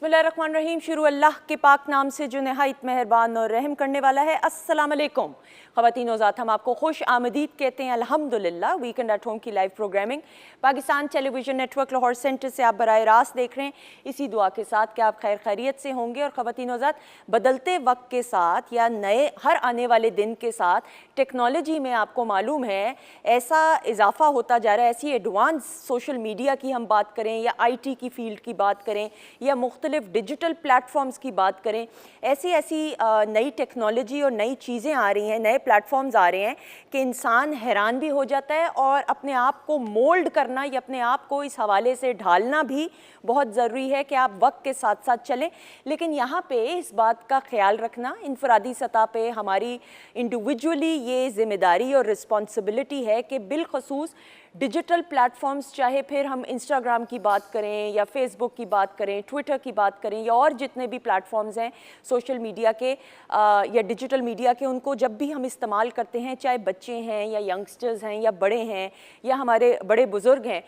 बिस्मिल्लाहिर्रहमानिर्रहीम। शुरू अल्लाह के पाक नाम से जो नहायत मेहरबान और रहम करने वाला है। अस्सलाम वालेकुम ख़वातीन व ज़ात, हम आपको खुश आमदीद कहते हैं। अल्हम्दुलिल्लाह वीकेंड एट होम की live programming Pakistan television network Lahore centre से आप बराह रास्त देख रहे हैं। इसी दुआ के साथ कि आप खैर खैरियत से होंगे। और ख़वातीन व ज़ात, बदलते वक्त के साथ या नए हर आने वाले दिन के साथ टेक्नोलॉजी में आपको मालूम है ऐसा इजाफा होता जा रहा है। ऐसी एडवांस सोशल मीडिया की हम बात करें या IT की फ़ील्ड की बात करें या मुख्तलिफ डिजिटल प्लेटफॉर्म्स की बात करें, ऐसी नई टेक्नोलॉजी और नई चीज़ें आ रही हैं, नए प्लेटफॉर्म्स आ रहे हैं कि इंसान हैरान भी हो जाता है। और अपने आप को मोल्ड करना या अपने आप को इस हवाले से ढालना भी बहुत ज़रूरी है कि आप वक्त के साथ साथ चलें। लेकिन यहाँ पे इस बात का ख्याल रखना इनफरादी सतह पे हमारी इंडिविजुअली ये ज़िम्मेदारी और रिस्पॉन्सिबिलिटी है कि बिलखसूस डिजिटल प्लेटफॉर्म्स, चाहे फिर हम इंस्टाग्राम की बात करें या फेसबुक की बात करें, ट्विटर की बात करें या और जितने भी प्लेटफॉर्म्स हैं सोशल मीडिया के या डिजिटल मीडिया के, उनको जब भी हम इस्तेमाल करते हैं, चाहे बच्चे हैं या यंगस्टर्स हैं या बड़े हैं या हमारे बड़े बुज़ुर्ग हैं,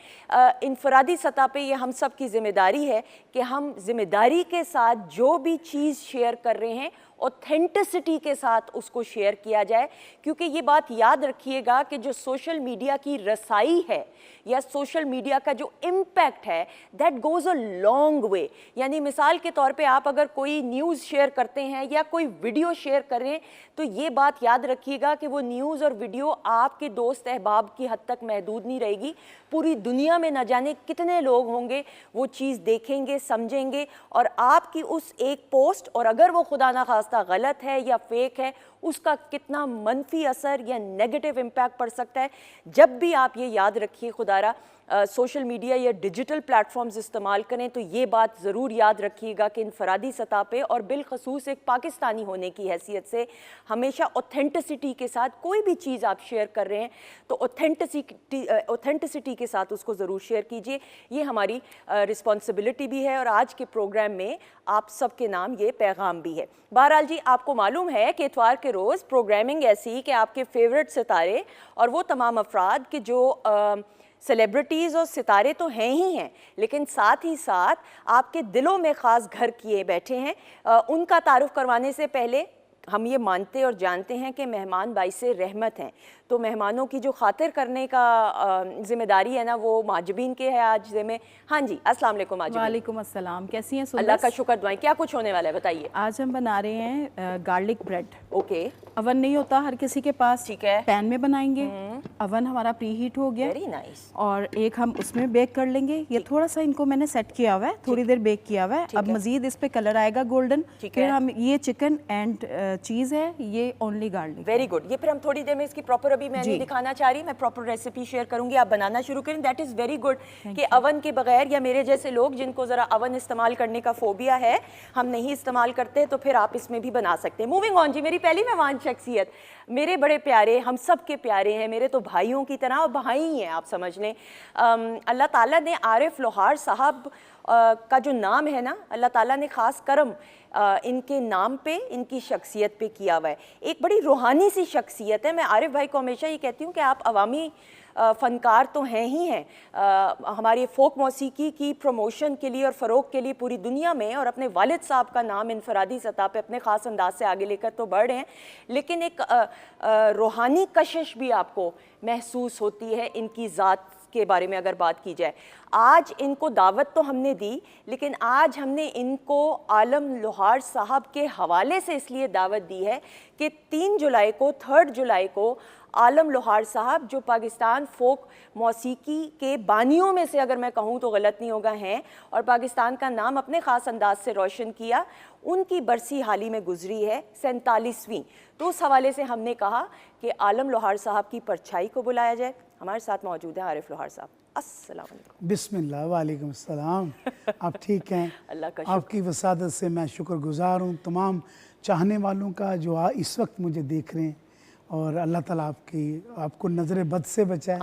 इनफरादी सतह पे ये हम सब की ज़िम्मेदारी है कि हम ज़िम्मेदारी के साथ जो भी चीज़ शेयर कर रहे हैं ऑथेंटिसिटी के साथ उसको शेयर किया जाए। क्योंकि ये बात याद रखिएगा कि जो सोशल मीडिया की रसाई है या सोशल मीडिया का जो इम्पैक्ट है, that goes a long way. यानी मिसाल के तौर पे आप अगर कोई न्यूज़ शेयर करते हैं या कोई वीडियो शेयर कर रहे हैं, तो ये बात याद रखिएगा कि वो न्यूज़ और वीडियो आपके दोस्त अहबाब की हद तक महदूद नहीं रहेगी। पूरी दुनिया में न जाने कितने लोग होंगे वो चीज़ देखेंगे, समझेंगे, और आपकी उस एक पोस्ट, और अगर वो खुदा ना खास्ता गलत है या फेक है, उसका कितना मनफी असर या नेगेटिव इम्पैक्ट पड़ सकता है। जब भी आप ये याद रखिए खुदारा सोशल मीडिया या डिजिटल प्लेटफॉर्म्स इस्तेमाल करें, तो ये बात ज़रूर याद रखिएगा कि इनफरादी सतह पे और बिलखसूस एक पाकिस्तानी होने की हैसियत से हमेशा ऑथेंटिसिटी के साथ कोई भी चीज़ आप शेयर कर रहे हैं तो ऑथेंटिसिटी के साथ उसको ज़रूर शेयर कीजिए। ये हमारी रिस्पॉन्सिबिलिटी भी है और आज के प्रोग्राम में आप सबके नाम ये पैगाम भी है। बहरहाल जी, आपको मालूम है कि इतवार के रोज़ प्रोग्रामिंग ऐसी कि आपके फेवरेट सितारे और वो तमाम अफराद के जो सेलिब्रिटीज़ और सितारे तो हैं ही हैं, लेकिन साथ ही साथ आपके दिलों में ख़ास घर किए बैठे हैं। उनका तारुफ करवाने से पहले हम ये मानते और जानते हैं कि मेहमान बाइसे रहमत हैं, तो मेहमानों की जो खातिर करने का ज़िम्मेदारी है ना, वो माजबीन के है आज ज़िम्मे। हाँ जी, अस्सलाम वालेकुम माजबीन। वालेकुम अस्सलाम, कैसी हैं? अल्लाह का शुक्र, दुआएं। क्या कुछ होने वाला है बताइए। आज हम बना रहे हैं गार्लिक ब्रेड। ओके, अवन नहीं होता हर किसी के पास, ठीक है। पैन में बनाएंगे। अवन हमारा प्री हीट हो गया, वेरी नाइस। और एक हम उसमें बेक कर लेंगे। ये थोड़ा सा इनको मैंने सेट किया हुआ है, थोड़ी देर बेक किया हुआ है। अब मजीद इस पे कलर आएगा गोल्डन। फिर हम ये चिकन एंड चीज़ है, ये ओनली गार्लिक। Very good. ये फिर हम थोड़ी देर में इसकी प्रॉपर, अभी मैं नहीं दिखाना चाह रही, मैं प्रॉपर रेसिपी शेयर करूंगी, आप बनाना शुरू करें। दैट इज़ वेरी गुड कि अवन के बगैर, या मेरे जैसे लोग जिनको ज़रा अवन इस्तेमाल करने का फोबिया है, हम नहीं इस्तेमाल करते, तो फिर आप इसमें भी बना सकते हैं। मूविंग ऑन जी, मेरी पहली मेहमान शख्सियत, मेरे बड़े प्यारे, हम सब के प्यारे हैं, मेरे तो भाइयों की तरह, और भाई ही हैं आप समझ लें। अल्लाह ताला ने आरिफ लोहार साहब का जो नाम है ना, अल्लाह ताला ने ख़ास करम इनके नाम पे, इनकी शख्सियत पे किया हुआ है। एक बड़ी रूहानी सी शख्सियत है। मैं आरिफ भाई को हमेशा ये कहती हूँ कि आप अवामी फ़नकार तो हैं ही हैं, हमारी फ़ोक मौसीकी की प्रमोशन के लिए और फ़रोग़ के लिए पूरी दुनिया में, और अपने वालिद साहब का नाम इनफरादी सतह पे अपने ख़ास अंदाज से आगे लेकर तो बढ़ रहे हैं, लेकिन एक रूहानी कशिश भी आपको महसूस होती है इनकी ज़ात के बारे में अगर बात की जाए। आज इनको दावत तो हमने दी, लेकिन आज हमने इनको आलम लोहार साहब के हवाले से इसलिए दावत दी है कि 3 जुलाई को, 3 जुलाई को आलम लोहार साहब, जो पाकिस्तान फ़ोक मौसीकी के बानियों में से, अगर मैं कहूँ तो गलत नहीं होगा, हैं और पाकिस्तान का नाम अपने ख़ास अंदाज से रोशन किया, उनकी बरसी हाल ही में गुजरी है 47वीं। तो उस हवाले से हमने कहा कि आलम लोहार साहब की परछाई को बुलाया जाए। हमारे साथ मौजूद है आरिफ लोहार साहब। अस्सलाम वालेकुम। बिस्मिल्लाह, वालेकुम अस्सलाम। आप ठीक हैं? अल्लाह का आपकी वसादत से मैं शुक्रगुजार हूँ तमाम चाहने वालों का जो इस वक्त मुझे देख रहे हैं, और अल्लाह ताला आपको नज़र बद से बचाए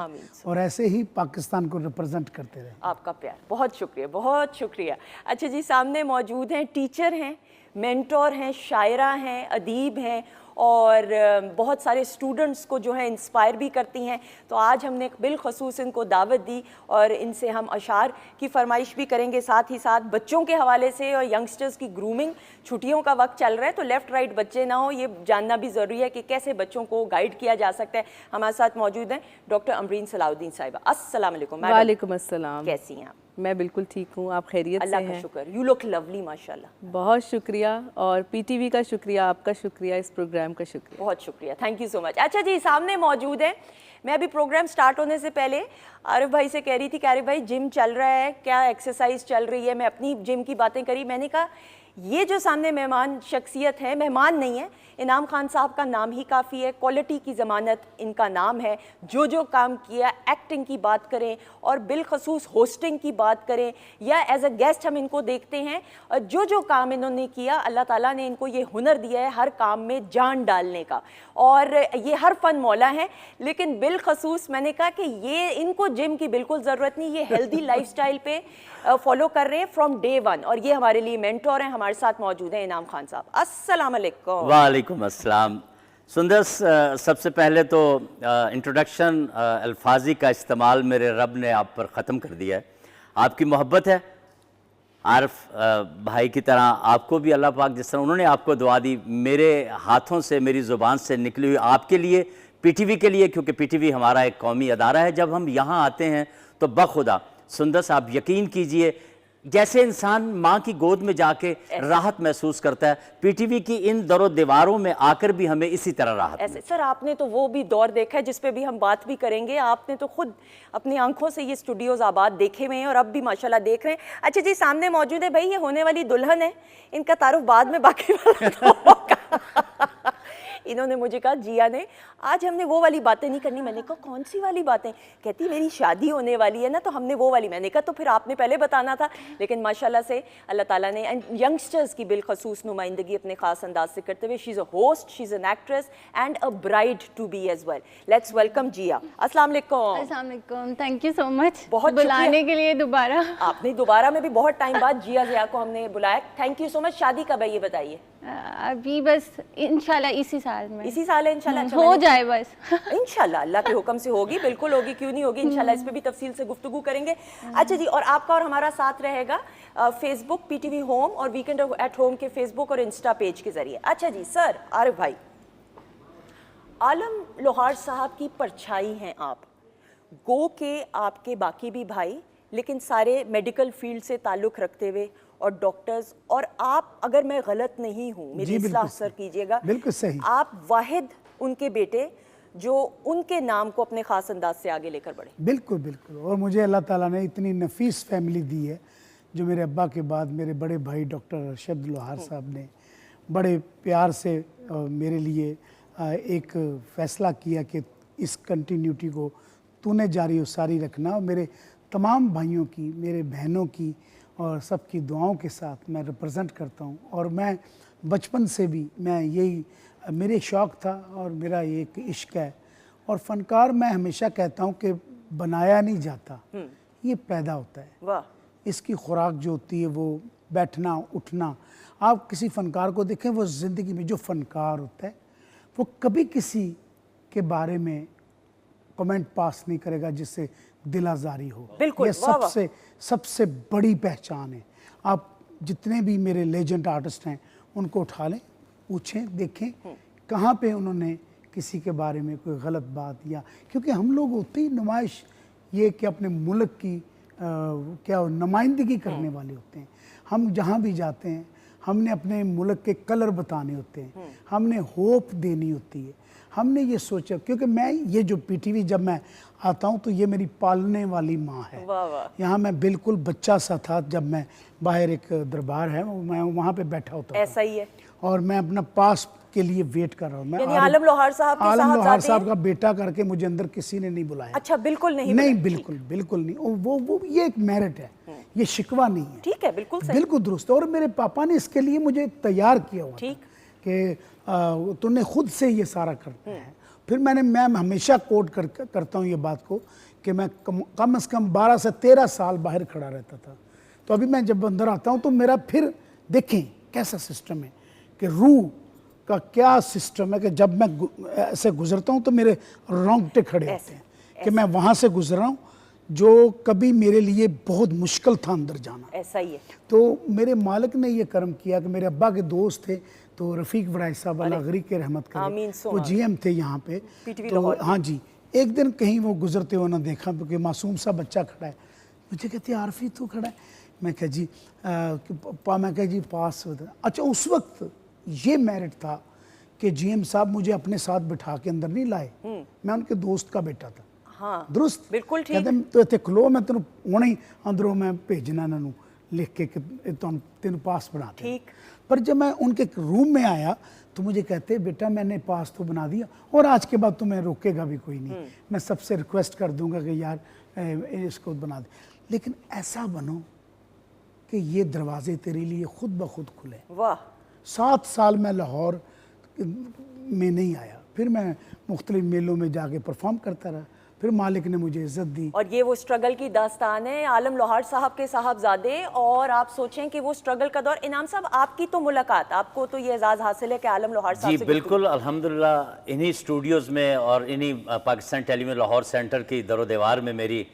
और ऐसे ही पाकिस्तान को रिप्रेजेंट करते रहे। आपका प्यार, बहुत शुक्रिया, बहुत शुक्रिया। अच्छा जी, सामने मौजूद हैं, टीचर हैं, मेंटोर हैं, शायरा हैं, अदीब हैं, और बहुत सारे स्टूडेंट्स को जो है इंस्पायर भी करती हैं। तो आज हमने बिलखसूस इनको दावत दी और इनसे हम अशार की फरमाइश भी करेंगे, साथ ही साथ बच्चों के हवाले से और यंगस्टर्स की ग्रूमिंग। छुट्टियों का वक्त चल रहा है तो लेफ़्ट राइट बच्चे ना हो, ये जानना भी ज़रूरी है कि कैसे बच्चों को गाइड किया जा सकता है। हमारे साथ मौजूद हैं डॉक्टर अमरीन सलाउद्दीन साहिबा। अस्सलाम वालेकुम। वालेकुम अस्सलाम। कैसी हैं आप? मैं बिल्कुल ठीक हूँ, आप खैरियत से अल्लाह का हैं? शुक्र। यू लुक लवली माशाल्लाह। बहुत शुक्रिया, और पीटीवी का शुक्रिया, आपका शुक्रिया, इस प्रोग्राम का शुक्रिया। बहुत शुक्रिया, थैंक यू सो मच। अच्छा जी, सामने मौजूद है। मैं अभी प्रोग्राम स्टार्ट होने से पहले आरिफ भाई से कह रही थी कि आरिफ भाई जिम चल रहा है क्या, एक्सरसाइज चल रही है? मैं अपनी जिम की बातें करी। मैंने कहा ये जो सामने मेहमान शख्सियत है, मेहमान नहीं है, इनाम खान साहब का नाम ही काफ़ी है। क्वालिटी की ज़मानत इनका नाम है। जो काम किया, एक्टिंग की बात करें और बिलखसूस होस्टिंग की बात करें या एज अ गेस्ट हम इनको देखते हैं, और जो काम इन्होंने किया, अल्लाह ताला ने इनको ये हुनर दिया है हर काम में जान डालने का, और ये हर फन मौला है। लेकिन बिलखसूस मैंने कहा कि ये इनको जिम की बिल्कुल ज़रूरत नहीं, ये हेल्दी लाइफस्टाइल पे फॉलो कर रहे हैं फ्रॉम डे वन, और ये हमारे लिए मेंटोर हैं। हमारे साथ मौजूद हैं इनाम खान साहब। अस्सलाम वालेकुम। वालेकुम अस्सलाम। सुंदर, सबसे पहले तो इंट्रोडक्शन अल्फाजी का इस्तेमाल मेरे रब ने आप पर ख़त्म कर दिया है। आपकी मोहब्बत है आरिफ भाई की तरह, आपको भी अल्लाह पाक जिस तरह उन्होंने आपको दुआ दी, मेरे हाथों से, मेरी ज़ुबान से निकली हुई आपके लिए, पीटीवी के लिए, क्योंकि पीटीवी हमारा एक कौमी अदारा है। जब हम यहाँ आते हैं तो बखुदा सुंदर, आप यकीन कीजिए जैसे इंसान माँ की गोद में जाके राहत महसूस करता है, पीटीवी की इन दरों दीवारों में आकर भी हमें इसी तरह राहत ऐसे। सर आपने तो वो भी दौर देखा है जिस पे भी हम बात भी करेंगे। आपने तो खुद अपनी आंखों से ये स्टूडियोज आबाद देखे हुए हैं और अब भी माशाल्लाह देख रहे हैं। अच्छा जी, सामने मौजूद है भाई, ये होने वाली दुल्हन है, इनका तारुफ बाद में बाकी वाला तो होगा। इन्होंने मुझे कहा जिया ने आज हमने वो वाली बातें नहीं करनी। मैंने कहा कौन सी वाली बातें? कहती मेरी शादी होने वाली है ना, तो हमने वो वाली। मैंने कहा तो फिर आपने पहले बताना था। लेकिन माशाल्लाह से अल्लाह ताला ने यंगस्टर्स की बिलखसूस नुमाइंदगी अपने खास अंदाज से करते हुए, she is a host, she is an actress and a bride to be as well. Let's welcome Zia. अस्सलाम वालेकुम। अस्सलाम वालेकुम, थैंक यू सो मच बहुत बुलाने के लिए दोबारा। आपने दोबारा में भी बहुत टाइम बाद जिया ज़िया को हमने बुलाया, थैंक यू सो मच। शादी कब है ये बताइए? अभी बस इंशाल्लाह इसी साल में। इसी साल है इंशाल्लाह? अच्छा, हो जाए बस। इंशाल्लाह अल्लाह के हुक्म से होगी, बिल्कुल होगी, क्यों नहीं होगी। इंशाल्लाह इस पे भी तफसील से गुफ्तगू करेंगे। अच्छा जी, और आपका और हमारा साथ रहेगा फेसबुक पीटीवी होम और वीकेंड एट होम के फेसबुक और इंस्टा पेज के जरिए। अच्छा जी सर, आरिफ भाई, आलम लोहार साहब की परछाई हैं आप, गो के आपके बाकी भी भाई, लेकिन सारे मेडिकल फील्ड से ताल्लुक़ रखते हुए और डॉक्टर्स, और आप, अगर मैं गलत नहीं हूँ, मेरी इस्लाह सर कीजिएगा, बिल्कुल सही, आप वाहिद उनके बेटे जो उनके नाम को अपने खास अंदाज से आगे लेकर बढ़े। बिल्कुल बिल्कुल। और मुझे अल्लाह ताला ने इतनी नफीस फैमिली दी है, जो मेरे अब्बा के बाद मेरे बड़े भाई डॉक्टर अरशद लोहार साहब ने बड़े प्यार से मेरे लिए एक फ़ैसला किया कि इस कंटिन्यूटी को तूने जारी और सारी रखना, और मेरे तमाम भाइयों की, मेरे बहनों की और सबकी दुआओं के साथ मैं रिप्रेजेंट करता हूँ। और मैं बचपन से भी मैं यही मेरे शौक़ था और मेरा ये एक इश्क है। और फ़नकार मैं हमेशा कहता हूँ कि बनाया नहीं जाता, ये पैदा होता है। वाह। इसकी खुराक जो होती है वो बैठना उठना। आप किसी फ़नकार को देखें, वो ज़िंदगी में जो फ़नकार होता है वो कभी किसी के बारे में कमेंट पास नहीं करेगा जिससे दिल आज़ारी हो। बिल्कुल, ये सबसे बड़ी पहचान है। आप जितने भी मेरे लेजेंड आर्टिस्ट हैं उनको उठा लें, पूछें, देखें कहाँ पे उन्होंने किसी के बारे में कोई गलत बात, या क्योंकि हम लोग होते ही नुमाइश ये कि अपने मुल्क की क्या नुमाइंदगी करने वाले होते हैं। हम जहाँ भी जाते हैं हमने अपने मुल्क के कलर बताने होते हैं, हमने होप देनी होती है। हमने ये सोचा, क्योंकि मैं ये जो पीटीवी जब मैं आता हूँ तो ये मेरी पालने वाली माँ है। वाह वाह। यहाँ मैं बिल्कुल बच्चा सा था जब मैं बाहर एक दरबार है, मैं वहाँ पे बैठा होता था। ऐसा ही है। और मैं अपना पास के लिए वेट कर रहा हूँ। मैं आलम लोहार साहब के आलम लोहार साहब साहब का बेटा करके मुझे अंदर किसी ने नहीं बुलाया। अच्छा, बिल्कुल नहीं? नहीं, बिल्कुल नहीं। वो ये एक मेरिट है, ये शिकवा नहीं है। ठीक है, बिल्कुल सही, बिल्कुल दुरुस्त। और मेरे पापा ने इसके लिए मुझे तैयार किया हुआ ठीक कि तूने खुद से ये सारा करना है। फिर मैं हमेशा कोट करता हूँ ये बात को कि मैं कम से कम 12 से 13 साल बाहर खड़ा रहता था। तो अभी मैं जब अंदर आता हूँ तो मेरा फिर देखें कैसा सिस्टम है कि रूह का क्या सिस्टम है कि जब मैं ऐसे गुजरता हूँ तो मेरे रोंगटे खड़े होते हैं कि मैं वहाँ से गुजर रहा हूँ जो कभी मेरे लिए बहुत मुश्किल था अंदर जाना। ऐसा ही है। तो मेरे मालिक ने ये कर्म किया कि मेरे अब्बा के दोस्त थे, तो रफ़ीक वड़ाई साहब अल्लाह गरीब के रहमत आमीन करे, सो वो जीएम थे यहाँ पे। तो हाँ जी, एक दिन कहीं वो गुजरते हुए ना देखा कि मासूम सा बच्चा खड़ा है। मुझे कहते आरफी तू खड़ा है? मैं कहा जी मैं कहा जी पास होता। अच्छा, उस वक्त ये मेरिट था कि जीएम साहब मुझे अपने साथ बिठा के अंदर नहीं लाए, मैं उनके दोस्त का बेटा था। हाँ, दुरुस्त, बिल्कुल ठीक। कहते तो इतने खलो मैं तेन हुणे ही अंदरों मैं भेजना इन्हों लिख के तेन पास बना दे। ठीक। पर जब मैं उनके रूम में आया तो मुझे कहते बेटा मैंने पास तो बना दिया और आज के बाद तुम्हें रोकेगा भी कोई नहीं, मैं सबसे रिक्वेस्ट कर दूंगा कि यार इसको बना दे, लेकिन ऐसा बनो कि ये दरवाजे तेरे लिए खुद ब खुद खुले। वाह। 7 साल मैं लाहौर में नहीं आया, फिर मैं मुख्तलिफ मेलों में जाके परफॉर्म करता रहा, फिर मालिक ने मुझे इज्जत दी। और ये वो स्ट्रगल की दास्तान है आलम लोहार साहब के साहबजादे। और आप सोचें कि वो स्ट्रगल का दौर। इनाम साहब, आपकी तो मुलाकात, आपको तो ये एजाज़ हासिल है कि आलम लोहार साहब जी से बिल्कुल, अल्हम्दुलिल्लाह इन्हीं स्टूडियोज़ में और इन्हीं पाकिस्तान टेलीविज़न लाहौर सेंटर की दरो दीवार में मेरी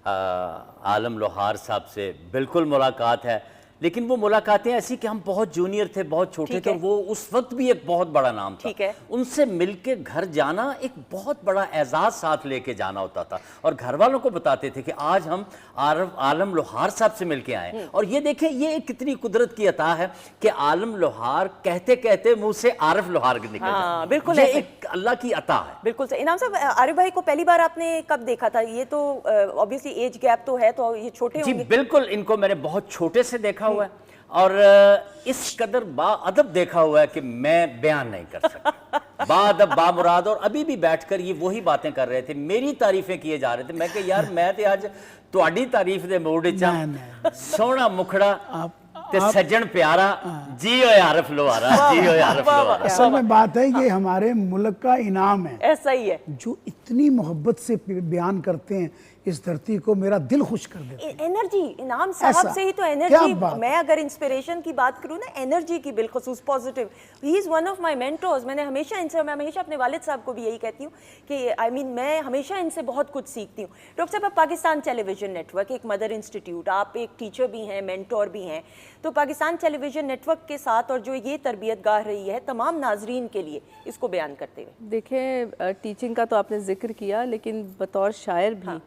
आलम लोहार साहब से बिल्कुल मुलाकात है। लेकिन वो मुलाकातें ऐसी कि हम बहुत जूनियर थे, बहुत छोटे थे, और वो उस वक्त भी एक बहुत बड़ा नाम था। ठीक है। उनसे मिलके घर जाना एक बहुत बड़ा एजाज़ साथ लेके जाना होता था, और घर वालों को बताते थे कि आज हम आलम लोहार साहब से मिलके आए। और ये देखें, ये एक कितनी कुदरत की अता है कि आलम लोहार कहते कहते मुंह से आरिफ लोहार निकल हाँ, जाए। बिल्कुल ये ऐसे। एक अल्लाह की अता है। बिल्कुल सही। इनाम साहब, आरिफ भाई को पहली बार आपने कब देखा था? ये तो ऑब्वियसली एज गैप तो है, तो ये छोटे जी होंगे। बिल्कुल, इनको मैंने बहुत छोटे से देखा हुआ है और इस कदर बाअदब देखा हुआ है कि मैं बयान नहीं कर सकता। बाअदब, बामुराद, और अभी भी बैठकर ये वही बातें कर रहे थे, मेरी तारीफें किए जा रहे थे। मैं कि यार मैं तो आज तुहाडी तारीफ दे मूड च हां। सोहना मुखड़ा ते सज्जन प्यारा, जी होए आरिफ लोहारा, जी होए आरिफ लोहारा। असल में बात है ये हमारे मुल्क का इनाम है, ऐसा ही है। जो इतनी मोहब्बत से बयान करते हैं इस धरती को, मेरा दिल खुश कर देते हैं। एनर्जी, इनाम साहब ऐसा, से ही तो क्या एनर्जी। बात। मैं अगर इंस्पिरेशन की बात करूं ना, एनर्जी की बिलखुसूस positive, he is one of my mentors. मैंने हमेशा इनसे, मैं हमेशा अपने वालिद साहब को भी यही कहती हूँ कि आई मीन मैं हमेशा इनसे बहुत कुछ सीखती हूँ। डॉक्टर साहब, आप पाकिस्तान टेलीविजन नेटवर्क एक मदर इंस्टीट्यूट, आप एक टीचर भी हैं, मेंटोर भी हैं, तो पाकिस्तान टेलीविजन नेटवर्क के साथ और जो ये तरबियत गाह रही है तमाम नाजरीन के लिए, इसको बयान करते हुए। देखिए, टीचिंग का तो आपने जिक्र किया, लेकिन बतौर शायर भी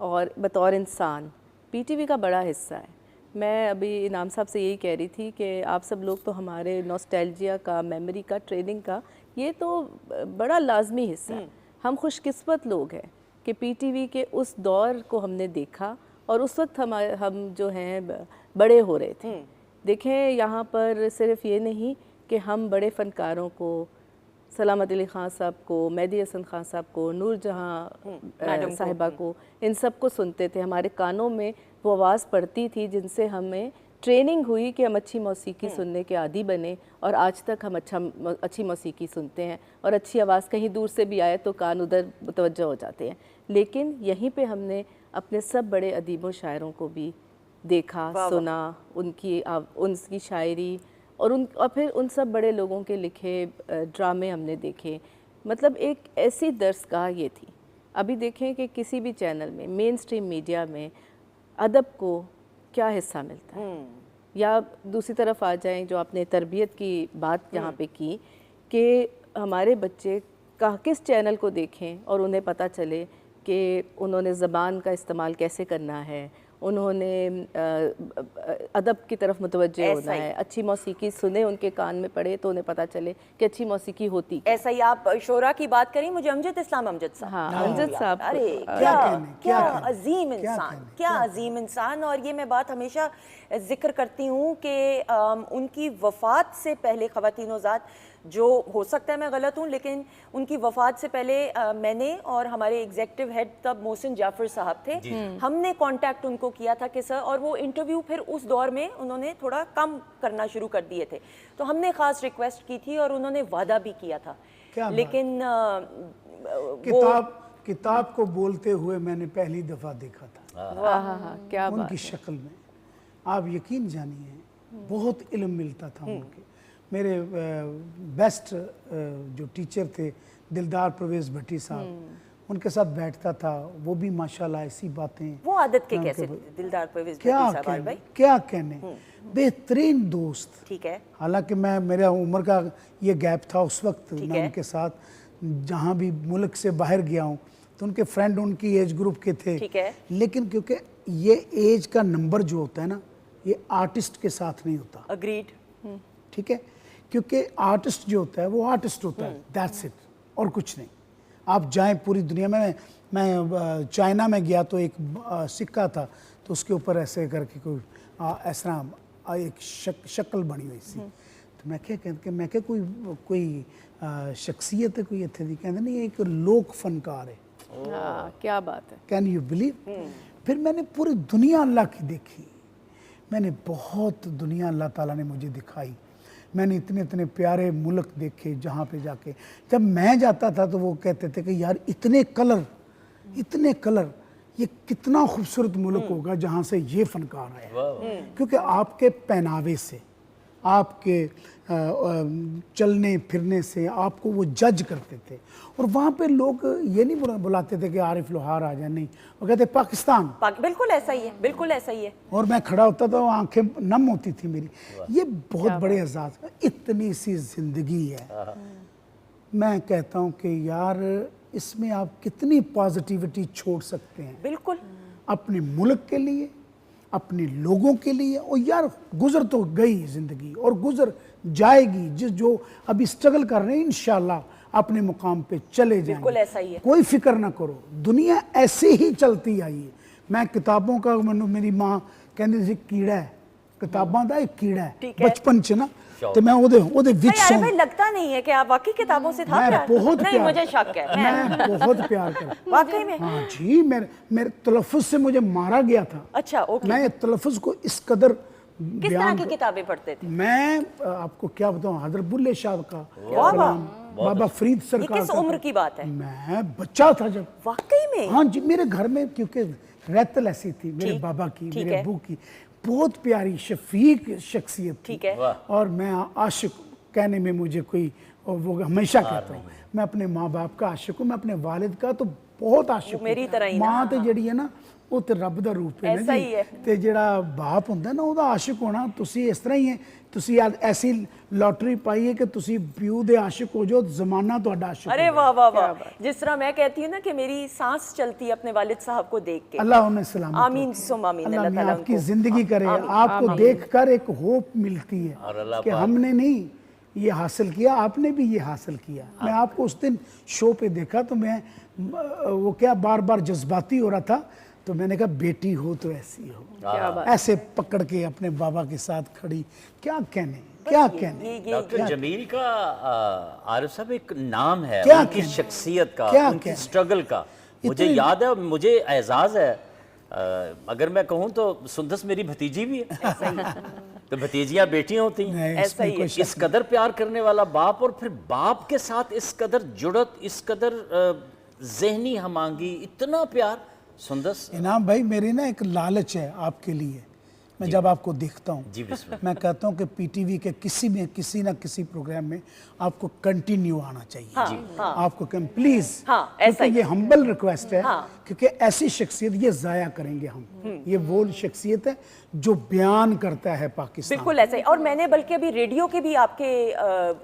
और बतौर इंसान पीटीवी का बड़ा हिस्सा है। मैं अभी इनाम साहब से यही कह रही थी कि आप सब लोग तो हमारे नॉस्टैल्जिया का, मेमोरी का, ट्रेनिंग का ये तो बड़ा लाजमी हिस्सा है। हम खुशकिस्मत लोग हैं कि पीटीवी के उस दौर को हमने देखा और उस वक्त हम जो हैं बड़े हो रहे थे। देखें, यहाँ पर सिर्फ ये नहीं कि हम बड़े फ़नकारों को, सलामत अली ख़ान साहब को, मेहदी हसन ख़ान साहब को, नूर जहाँ साहिबा को, इन सब को सुनते थे। हमारे कानों में वो आवाज़ पड़ती थी जिनसे हमें ट्रेनिंग हुई कि हम अच्छी मौसीकी सुनने के आदी बने, और आज तक हम अच्छी मौसीकी सुनते हैं, और अच्छी आवाज़ कहीं दूर से भी आए तो कान उधर मुतवज्जह हो जाते हैं। लेकिन यहीं पे हमने अपने सब बड़े अदीबों शायरों को भी देखा, सुना, उनकी शायरी और फिर उन सब बड़े लोगों के लिखे ड्रामे हमने देखे। मतलब एक ऐसी दरसगाह ये थी। अभी देखें कि किसी भी चैनल में, मेन स्ट्रीम मीडिया में अदब को क्या हिस्सा मिलता है, या दूसरी तरफ आ जाएं जो आपने तरबियत की बात यहाँ पे की कि हमारे बच्चे किस चैनल को देखें और उन्हें पता चले कि उन्होंने ज़बान का इस्तेमाल कैसे करना है, उन्होंने अदब की तरफ मुतवज्जे होना है, अच्छी मौसीकी सुने, उनके कान में पड़े तो उन्हें पता चले कि अच्छी मौसीकी होती। ऐसा ही आप शोरा की बात करें, मुझे अमजद इस्लाम अमजद साहब, हाँ, अमजद साहब, अरे क्या अजीम इंसान, क्या अजीम इंसान। और ये मैं बात हमेशा जिक्र करती हूँ कि उनकी वफ़ात से पहले ख़वातीन-ओ-ज़ात, जो हो सकता है मैं गलत हूँ, लेकिन उनकी वफ़ात से पहले मैंने और हमारे एग्जीक्यूटिव हेड तब मोहसिन जाफ़र साहब थे, हमने कांटेक्ट उनको किया था कि सर, और वो इंटरव्यू फिर उस दौर में उन्होंने थोड़ा कम करना शुरू कर दिए थे, तो हमने ख़ास रिक्वेस्ट की थी और उन्होंने वादा भी किया था। लेकिन किताब को बोलते हुए मैंने पहली दफ़ा देखा था, क्या उनकी शक्ल में। आप यकीन जानिए बहुत इल्म मिलता था उनके। मेरे बेस्ट जो टीचर थे दिलदार परवेज़ भट्टी साहब, उनके साथ बैठता था। वो भी माशाल्लाह ऐसी बातें, वो आदत के कैसे थे दिलदार परवेज़ भट्टी क्या साहब कहने, भाई? क्या कहने, बेहतरीन दोस्त। ठीक है, हालांकि मेरा उम्र का ये गैप था उस वक्त, ठीक मैं है। उनके साथ जहाँ भी मुल्क से बाहर गया हूँ तो उनके फ्रेंड उनकी एज ग्रुप के थे। ठीक है। लेकिन क्योंकि ये एज का नंबर जो होता है ना, ये आर्टिस्ट के साथ नहीं होता, अग्रीड। ठीक है, क्योंकि आर्टिस्ट जो होता है वो आर्टिस्ट होता है, दैट्स इट, और कुछ नहीं। आप जाएं पूरी दुनिया में, मैं चाइना में गया तो एक सिक्का था, तो उसके ऊपर ऐसे करके कोई ऐसा एक शक्ल बनी हुई सी। तो मैं क्या कोई शख्सियत है कोई इत्थे दी? कहते नहीं, एक लोक फनकार है। हाँ, क्या बात है। Can you believe? फिर मैंने पूरी दुनिया अल्लाह की देखी, मैंने बहुत दुनिया अल्लाह ताला ने मुझे दिखाई। मैंने इतने इतने प्यारे मुल्क देखे जहाँ पे जाके, जब मैं जाता था तो वो कहते थे कि यार इतने कलर, ये कितना खूबसूरत मुल्क होगा जहाँ से ये फनकार आया। क्योंकि आपके पहनावे से, आपके चलने फिरने से आपको वो जज करते थे। और वहाँ पे लोग ये नहीं बुलाते थे कि आरिफ लोहार आ जाए, नहीं, वो कहते पाकिस्तान। बिल्कुल ऐसा ही है, बिल्कुल ऐसा ही है। और मैं खड़ा होता था, आंखें नम होती थी मेरी। ये बहुत बड़े एहसास, इतनी सी जिंदगी है। मैं कहता हूँ कि यार इसमें आप कितनी पॉजिटिविटी छोड़ सकते हैं, बिल्कुल, अपने मुल्क के लिए, अपने लोगों के लिए। और यार गुजर तो गई ज़िंदगी और गुजर जाएगी। जो अभी स्ट्रगल कर रहे हैं इंशाल्लाह अपने मुकाम पे चले जाएंगे। बिल्कुल ऐसा ही है। कोई फिक्र ना करो, दुनिया ऐसे ही चलती आई है। मैं किताबों का, मेरी माँ कहती थी कीड़ा है, किताबों का एक कीड़ा है ठीक है। बचपन च ना, तो मैं ओदे विच भाई आरिफ भाई, लगता नहीं है कि आप वाकई किताबों से था मैं प्यार? बहुत नहीं, प्यार, मुझे शक है। मैं बहुत प्यार करता। वाकई में? हाँ जी, मेरे तलफ़ुज़ से मुझे मारा गया था। अच्छा, ओके। मैं तलफ़ुज़ को इस कदर किस तरह की किताबें पढ़ते थे? मैं आपको क्या बताऊं, हज़रत बुल्ले शाह का वाह, कलाम, बाबा फरीद ये सरकार किस का उम्र की बात है? मैं बच्चा था जब। वाकई में? हाँ जी, मेरे घर में क्योंकि रहतल ऐसी थी, मेरे ठीक, बाबा की, ठीक मेरे है। अबू की, बहुत प्यारी शफीक शख्सियत थी। ठीक है। और मैं आशिक कहने में मुझे कोई वो हमेशा कहता हूँ, मैं अपने माँ बाप का आशिक हूँ, मैं अपने वालिद का तो बहुत आशिक हूँ। मेरी तरह ही ना। माँ तो ਜਿਹੜੀ ਹੈ ਨਾ ਉਹ ਤੇ ਰੱਬ ਦਾ ਰੂਪ ਹੈ ऐसा ही है। ਤੇ ਜਿਹੜਾ ਬਾਪ ਹੁੰਦਾ ਨਾ ਉਹਦਾ ਆਸ਼ਿਕ ਹੋਣਾ, ਤੁਸੀਂ ਇਸ ਤਰ੍ਹਾਂ ਹੀ ਹੈ। ਤੁਸੀਂ ਐਸੀ लॉटरी पाई है कि तुसी प्यू दे आशिक हो जाओ, जमाना ਤੁਹਾਡਾ आशिक अरे वाह वाह वाह, जिस तरह मैं कहती हूँ ना कि मेरी सांस चलती है अपने वालिद साहब को देख के। अल्लाह उन्हें सलामत आमीन सुम आमीन। अल्लाह अल्लाह ताला आपकी उनको जिंदगी करे, आपको देखकर एक होप मिलती है कि हमने नहीं ये हासिल किया, आपने भी ये हासिल किया। मैं आपको उस दिन शो पे देखा तो मैं वो क्या बार बार जज्बाती हो रहा था, तो मैंने कहा बेटी हो तो ऐसी हो, क्या बात। ऐसे पकड़ के अपने बाबा के साथ खड़ी। क्या कहने, क्या कहने। डॉक्टर जमील का आरिफ साहब एक नाम है, क्या उनकी कहने? शख्सियत का, क्या उनकी कहने? स्ट्रगल का मुझे याद है, मुझे एजाज है। अगर मैं कहूँ तो सुंदस मेरी भतीजी भी है। तो भतीजियाँ बेटियाँ होती हैं। नहीं, ऐसा इसमें ही है। कोई इस कदर प्यार करने वाला बाप, और फिर बाप के साथ इस कदर जुड़त, इस कदर जहनी हमांगी, इतना प्यार। सुंदस इनाम भाई, मेरी ना एक लालच है आपके लिए। मैं जब आपको देखता हूँ, जी बिस्मिल्लाह। मैं कहता हूँ कि पीटीवी के किसी ना किसी प्रोग्राम में आपको कंटिन्यू आना चाहिए। हाँ। आपको प्लीज, हाँ, ऐसा क्योंकि ही। ये हम्बल रिक्वेस्ट है। हाँ। क्योंकि ऐसी शख्सियत ये जाया करेंगे हम। ये वो शख्सियत है जो बयान करता है पाकिस्तान। बिल्कुल ऐसे ही। और मैंने बल्कि अभी रेडियो के भी आपके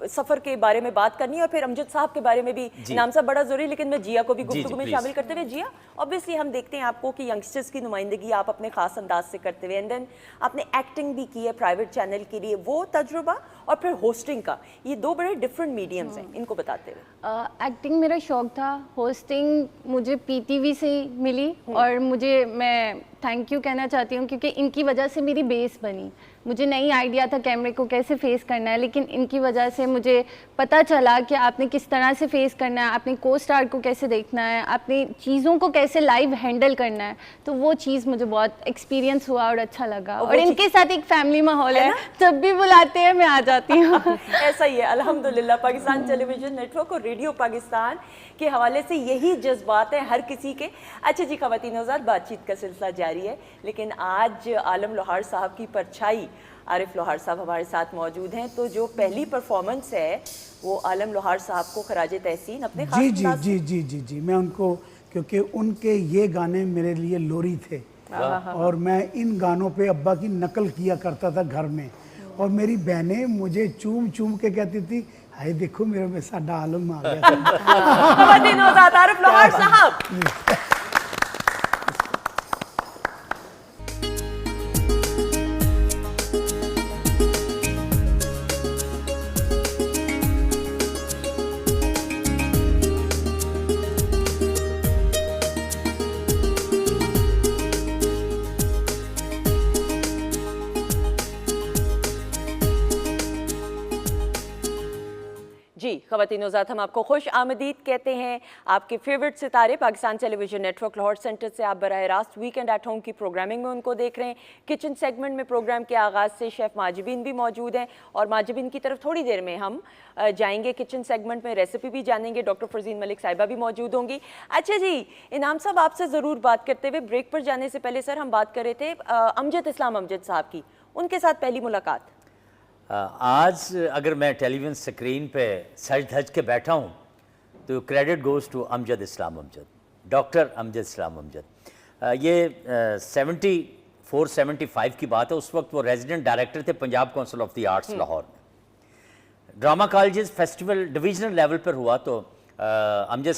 सफर के बारे में बात करनी है, और फिर अमजद साहब के बारे में भी। नाम साहब बड़ा जरूरी, लेकिन मैं जिया को भी गुफ्तगू में please। शामिल करते हुए, जिया ऑब्वियसली हम देखते हैं आपको कि यंगस्टर्स की नुमाइंदगी आप अपने खास अंदाज से करते हुए, एंड देन आपने एक्टिंग भी की है प्राइवेट चैनल के लिए, वो तजुर्बा और फिर होस्टिंग का, ये दो बड़े डिफरेंट मीडियम्स हैं, इनको बताते हुए। एक्टिंग मेरा शौक था, होस्टिंग मुझे पीटीवी से ही मिली, और मैं थैंक यू कहना चाहती हूँ क्योंकि इनकी वजह से मेरी बेस बनी। मुझे नहीं आइडिया था कैमरे को कैसे फेस करना है, लेकिन इनकी वजह से मुझे पता चला कि आपने किस तरह से फेस करना है, आपने को स्टार को कैसे देखना है, आपने चीज़ों को कैसे लाइव हैंडल करना है। तो वो चीज़ मुझे बहुत एक्सपीरियंस हुआ और अच्छा लगा। और इनके साथ एक फैमिली माहौल है, जब भी बुलाते हैं मैं आ जाती हूँ। ऐसा ही है अल्हम्दुलिल्लाह। पाकिस्तान टेलीविजन नेटवर्क और रेडियो पाकिस्तान के हवाले से यही जज्बात है हर किसी के। अच्छा जी ख़वातीन हज़रात, बातचीत का सिलसिला तैयारी है, लेकिन आज आलम लोहार साहब की परछाई आरिफ लोहार साहब हमारे साथ मौजूद हैं। तो जो पहली परफॉर्मेंस है वो आलम लोहार साहब को खराजे तहसीन अपने खास जी जी अंदाज जी जी जी जी मैं उनको, क्योंकि उनके ये गाने मेरे लिए लोरी थे और मैं इन गानों पे अब्बा की नकल किया करता था घर में, और मेरी बहनें मुझे चूम चूम के कहती थी, हाय देखो मेरे में साडा आलम आ गया। खवातीन नौज़ात आरिफ लोहार साहब। जी खवातीन नौज़ात, हम आपको खुश आमदीद कहते हैं। आपके फेवरेट सितारे Pakistan television network Lahore centre से आप बराह रास्त वीकेंड एट होम की प्रोग्रामिंग में उनको देख रहे हैं। किचन सेगमेंट में प्रोग्राम के आगाज़ से शेफ़ माजिबीन भी मौजूद हैं और माजिबीन की तरफ थोड़ी देर में हम जाएंगे। किचन सेगमेंट में रेसिपी भी जानेंगे, डॉक्टर फरजीन मलिक साहिबा भी मौजूद होंगी। अच्छा जी इनाम साहब, आपसे ज़रूर बात करते हुए ब्रेक पर जाने से पहले सर हम बात कर रहे थे अमजद इस्लाम अमजद साहब की, उनके साथ पहली मुलाकात। आज अगर मैं टेलीविज़न स्क्रीन पे सज धज के बैठा हूँ तो credit goes to Amjad Islam Amjad, doctor Amjad Islam Amjad. ये 74-75 की बात है। उस वक्त वो रेजिडेंट डायरेक्टर थे Punjab council of the arts Lahore में। Drama colleges festival divisional level पर हुआ तो अमजद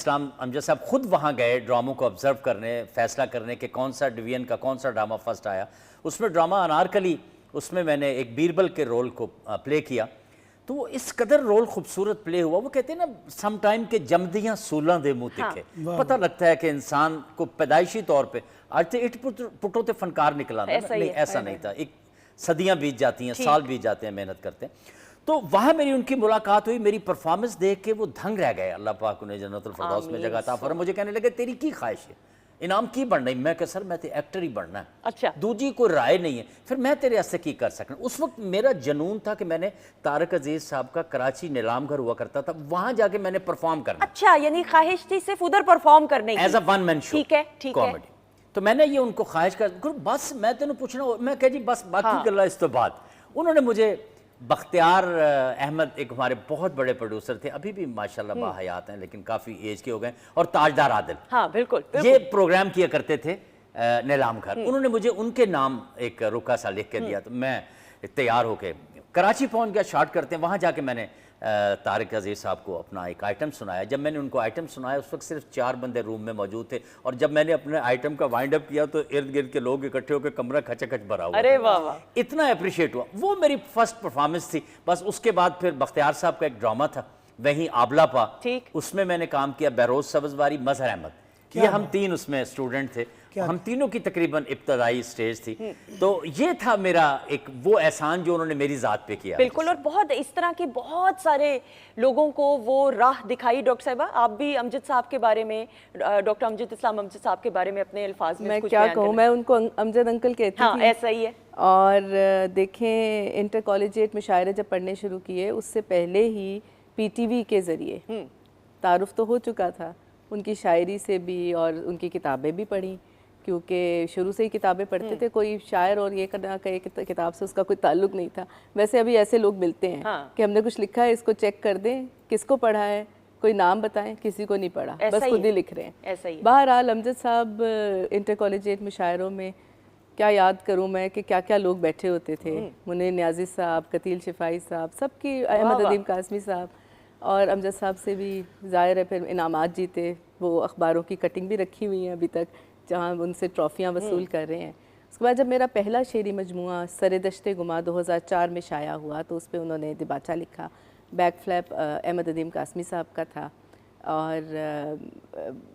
साहब खुद वहाँ गए ड्रामों को ऑब्जर्व करने, फैसला करने कि कौन सा डिवीजन का कौन सा ड्रामा फर्स्ट आया। उसमें ड्रामा अनारकली, उसमें मैंने एक बीरबल के रोल को प्ले किया, तो वो इस कदर रोल खूबसूरत प्ले हुआ। वो कहते हैं ना सम टाइम के जमदियाँ सूलां दे मुँह तिखे। पता लगता है कि इंसान को पैदाइशी तौर पे आज तो इट पुटों ते फनकार निकला था, नहीं ऐसा नहीं था। एक सदियाँ बीत जाती हैं, साल बीत जाते हैं, मेहनत करते हैं। तो वहाँ मेरी उनकी मुलाकात हुई। मेरी परफॉर्मेंस देख के वो दंग रह गए। अल्लाह पाक उन्हें जन्नतुल फिरदौस में जगह अता फरमाए। मुझे कहने लगे तेरी की ख्वाहिश है, इनाम की बनना है? मैं कहा सर मैं तो एक्टर ही बनना है। अच्छा, दूजी कोई राय नहीं है। फिर मैं तेरे वास्ते की कर सकना। उस वक्त मेरा जनून था कि मैंने तारक अजीज साहब का कराची नीलाम घर हुआ करता था, वहां जाके मैंने परफॉर्म करना। अच्छा, यानी ख्वाहिश थी सिर्फ उधर परफॉर्म करने की, as a one man show. ठीक है, ठीक है। कॉमेडी। तो मैंने ये उनको ख्वाहिश कर, बस मैं तेन पूछना, मैं कह जी बस बाकी गल्ला इस तो बाद। उन्होंने मुझे बख्तियार अहमद, एक हमारे बहुत बड़े प्रोड्यूसर थे, अभी भी माशाल्लाह बाहयात हैं लेकिन काफ़ी एज के हो गए, और ताजदार आदिल, हाँ बिल्कुल, ये प्रोग्राम किया करते थे नीलाम घर। उन्होंने मुझे उनके नाम एक रुका सा लिख के दिया, तो मैं तैयार होके कराची पहुंच गया। शॉट करते हैं, वहाँ जाके मैंने तारिक अजीज साहब को अपना एक आइटम सुनाया। जब मैंने उनको आइटम सुनाया उस वक्त सिर्फ 4 बंदे रूम में मौजूद थे, और जब मैंने अपने आइटम का वाइंड अप किया तो इर्द गिर्द के लोग इकट्ठे होकर कमरा खचाखच भरा हुआ। अरे वाह वाह, इतना अप्रिशिएट हुआ। वो मेरी फर्स्ट परफॉर्मेंस थी। बस उसके बाद फिर बख्तियार साहब का एक ड्रामा था वहीं आबला पा, ठीक, उसमें मैंने काम किया। बहरोज सब्जवारी, मजहर अहमद, ये हम 3 उसमें स्टूडेंट थे। हम तीनों की तकरीबन इब्तदाई स्टेज थी। तो ये था मेरा एक वो एहसान जो उन्होंने मेरी ज़ात पे किया। बिल्कुल, और बहुत इस तरह के बहुत सारे लोगों को वो राह दिखाई। डॉक्टर साहिबा, आप भी अमजद साहब के बारे में, डॉक्टर अमजद इस्लाम अमजद साहब के बारे में अपने अल्फाज में मैं कुछ क्या कहूँ, मैं उनको अमजद अंकल कहती हाँ, थी। ऐसा ही है। और देखें, इंटर कॉलेजिएट मुशायरे जब पढ़ने शुरू किए उससे पहले ही पीटीवी के ज़रिए तारुफ तो हो चुका था उनकी शायरी से भी, और उनकी किताबें भी पढ़ी, क्योंकि शुरू से ही किताबें पढ़ते थे। कोई शायर और ये करना कहे किताब से उसका कोई ताल्लुक नहीं था। वैसे अभी ऐसे लोग मिलते हैं कि हमने कुछ लिखा है, इसको चेक कर दें, किसको पढ़ा है, कोई नाम बताएं, किसी को नहीं पढ़ा, बस खुद ही लिख रहे हैं। ऐसा ही। बहरहाल अमजद साहब इंटर कॉलेजिएट मुशायरों में क्या याद करूँ मैं कि क्या क्या लोग बैठे होते थे। मुनीर न्याजी साहब, कतील शिफाई साहब, सबकी, अहमद अदीम कासमी साहब, और अमजद साहब से भी ज़ाहिर है फिर इनामात जीते। वो अखबारों की कटिंग भी रखी हुई है अभी तक, जहाँ उनसे ट्रॉफियाँ वसूल कर रहे हैं। उसके बाद जब मेरा पहला शेरी मजमुआ सरे दश्ते गुमा 2004 में शाया हुआ तो उस पर उन्होंने दिबाचा लिखा। बैक फ्लैप अहमद अदीम कासमी साहब का था। और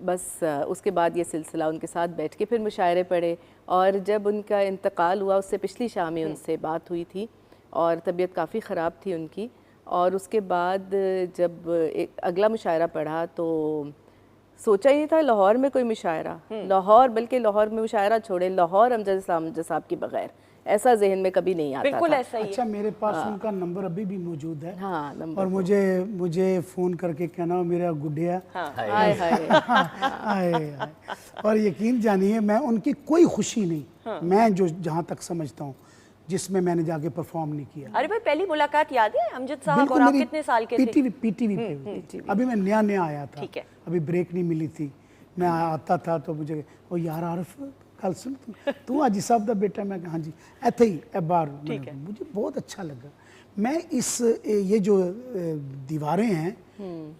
बस उसके बाद ये सिलसिला उनके साथ बैठ के फिर मुशायरे पढ़े। और जब उनका इंतकाल हुआ उससे पिछली शाम ही उनसे बात हुई थी, और तबीयत काफ़ी ख़राब थी उनकी। और उसके बाद जब एक अगला मुशायरा पढ़ा तो सोचा ही नहीं था लाहौर में कोई मुशायरा, लाहौर, बल्कि लाहौर में मुशायरा छोड़े, लाहौर अमजद साहब के बगैर ऐसा जहन में कभी नहीं आता बिल्कुल था। ऐसा ही है। अच्छा, मेरे पास उनका नंबर अभी भी मौजूद है। हाँ, नंबर और मुझे फ़ोन करके कहना मेरा गुड्डिया हाय हाय आए। और यकीन जानिए, मैं उनकी कोई खुशी नहीं, मैं जो जहाँ तक समझता हूँ, जिसमें मैंने जाके परफॉर्म नहीं किया। अरे भाई, पहली मुलाकात याद है अमजद साहब, बिल्कुल, और आप मेरी कितने साल के थे? पीटीवी पे अभी मैं नया आया था। ठीक है। अभी ब्रेक नहीं मिली थी, मैं आता था तो मुझे ओ यार आरिफ कल सुन तू आज साहब दा बेटा, मैं हाँ जी ऐसे ही बार मुझे बहुत अच्छा लगा। मैं ये जो दीवारें हैं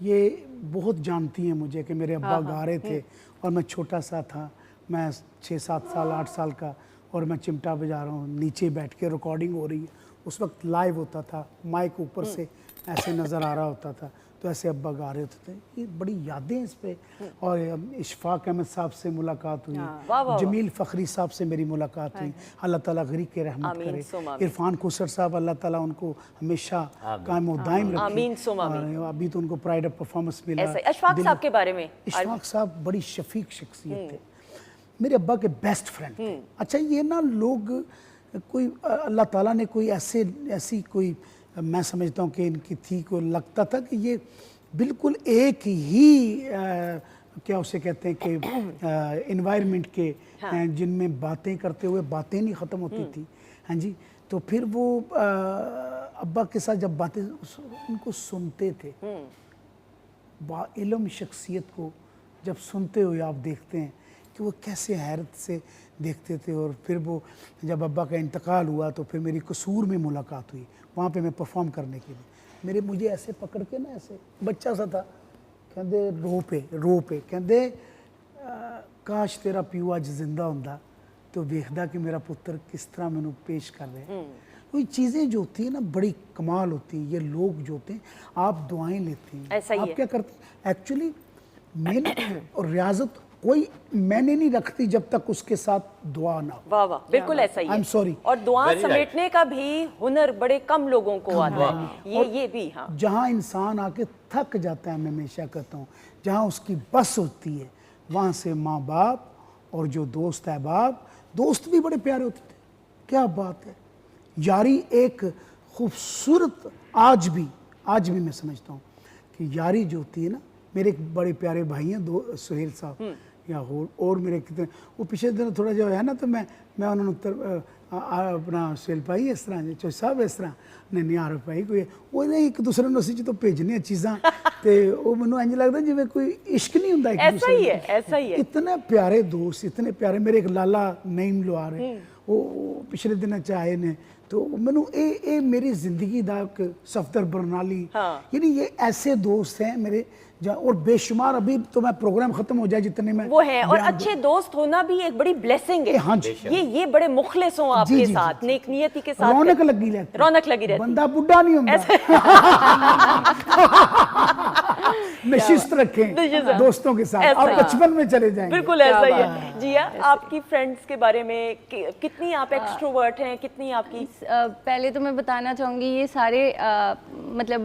ये बहुत जानती हैं मुझे कि मेरे अब्बा गा रहे थे और मैं छोटा सा था, मैं 6-7 साल 8 साल का, और मैं चिमटा बजा रहा हूँ, नीचे बैठ के रिकॉर्डिंग हो रही है। उस वक्त लाइव होता था, माइक ऊपर से ऐसे नज़र आ रहा होता था, तो ऐसे अब्बा गा रहे होते थे। ये बड़ी यादें इस पे। और इशफाक अहमद साहब से मुलाकात हुई, जमील फ़खरी साहब से मेरी मुलाकात हुई, अल्लाह ताला गरीब के रहमत करे। इरफान खुसर साहब, अल्लाह ताला उनको हमेशा कायम व दायम रखे। और अभी तो उनको प्राइड ऑफ परफॉर्मेंस मिला। अशफाक साहब के बारे में? इशफाक साहब बड़ी शफीक शख्सियत थे, मेरे अब्बा के बेस्ट फ्रेंड थे। अच्छा, ये ना लोग कोई अल्लाह ताला ने कोई ऐसी कोई, मैं समझता हूँ कि इनकी थी, को लगता था कि ये बिल्कुल एक ही क्या उसे कहते हैं कि इन्वायरमेंट के जिनमें बातें करते हुए बातें नहीं ख़त्म होती थी। हाँ जी, तो फिर वो अब्बा के साथ जब बातें उनको सुनते थे, बाइल्म शख्सियत को जब सुनते हुए आप देखते हैं कि वो कैसे हैरत से देखते थे। और फिर वो जब अब्बा का इंतकाल हुआ तो फिर मेरी कसूर में मुलाकात हुई, वहाँ पे मैं परफॉर्म करने के लिए। मुझे ऐसे पकड़ के ना, ऐसे बच्चा सा था, कहते रो पे कहते काश तेरा प्यू अज जिंदा होंदा तो वेखदा कि मेरा पुत्र किस तरह मैनू पेश कर रहे हैं। कोई चीज़ें जो होती है ना बड़ी कमाल होती है। ये लोग जो होते हैं, आप दुआएं लेते हैं, ऐसा ही आप है। क्या करते हैं एक्चुअली, मैंने और रियाजत कोई मैंने नहीं रखती जब तक उसके साथ दुआ ना हो। वाह वाह, बिल्कुल ऐसा ही है। I'm sorry। और दुआ Very समेटने का भी हुनर बड़े कम लोगों को आता है। ये भी हाँ, जहाँ इंसान आके थक जाता है, मैं हमेशा कहता हूँ, जहाँ उसकी बस होती है, वहाँ से माँ बाप और जो दोस्त अहबाब, दोस्त भी बड़े प्यारे होते थे। क्या बात है, यारी एक खूबसूरत, आज भी मैं समझता हूँ कि यारी जो होती है ना, मेरे एक बड़े प्यारे भाई हैं, दो सुहेल साहब या और मेरे कितने, वो पिछले दिन थोड़ा जो है ना, तो मैं उन्होंने अपना सुहेल भाई इस तरह चो साहब इस तरह नहीं आ भाई कोई वो नहीं, एक दूसरे ਨੂੰ ਅਸੀਂ ਜਦੋਂ ਭੇਜਨੇ ਚੀਜ਼ਾਂ ਤੇ ਉਹ ਮੈਨੂੰ ਇੰਜ ਲੱਗਦਾ ਜਿਵੇਂ ਕੋਈ ਇਸ਼ਕ नहीं ਹੁੰਦਾ एक दूसरे ही है, ऐसा ही है। इतने प्यारे दोस्त, इतने प्यारे। मेरे एक लाला नईम लोहार है, वो पिछले दिनों च आए ने, तो मैनू ये मेरी जिंदगी का एक सफदर बरनाली, यानी ये ऐसे दोस्त हैं मेरे, और बेशुमार। अभी तो मैं प्रोग्राम खत्म हो जाए जितने में वो है। और अच्छे दोस्त होना भी एक बड़ी ब्लेसिंग है। हाँ जी, ये बड़े मुखलिस हो आपके साथ, नेक नियति के साथ, रौनक लगी रहती, रौनक लगी रहती, बंदा बुढ़ा नहीं होता। नशिस्त रखें दोस्तों के साथ, और बचपन में चले जाएंगे। बिल्कुल ऐसा ही है। जिया, आपकी फ्रेंड्स के बारे में कितनी आप एक्सट्रोवर्ट हैं, कितनी आपकी? पहले तो मैं बताना चाहूँगी, ये सारे मतलब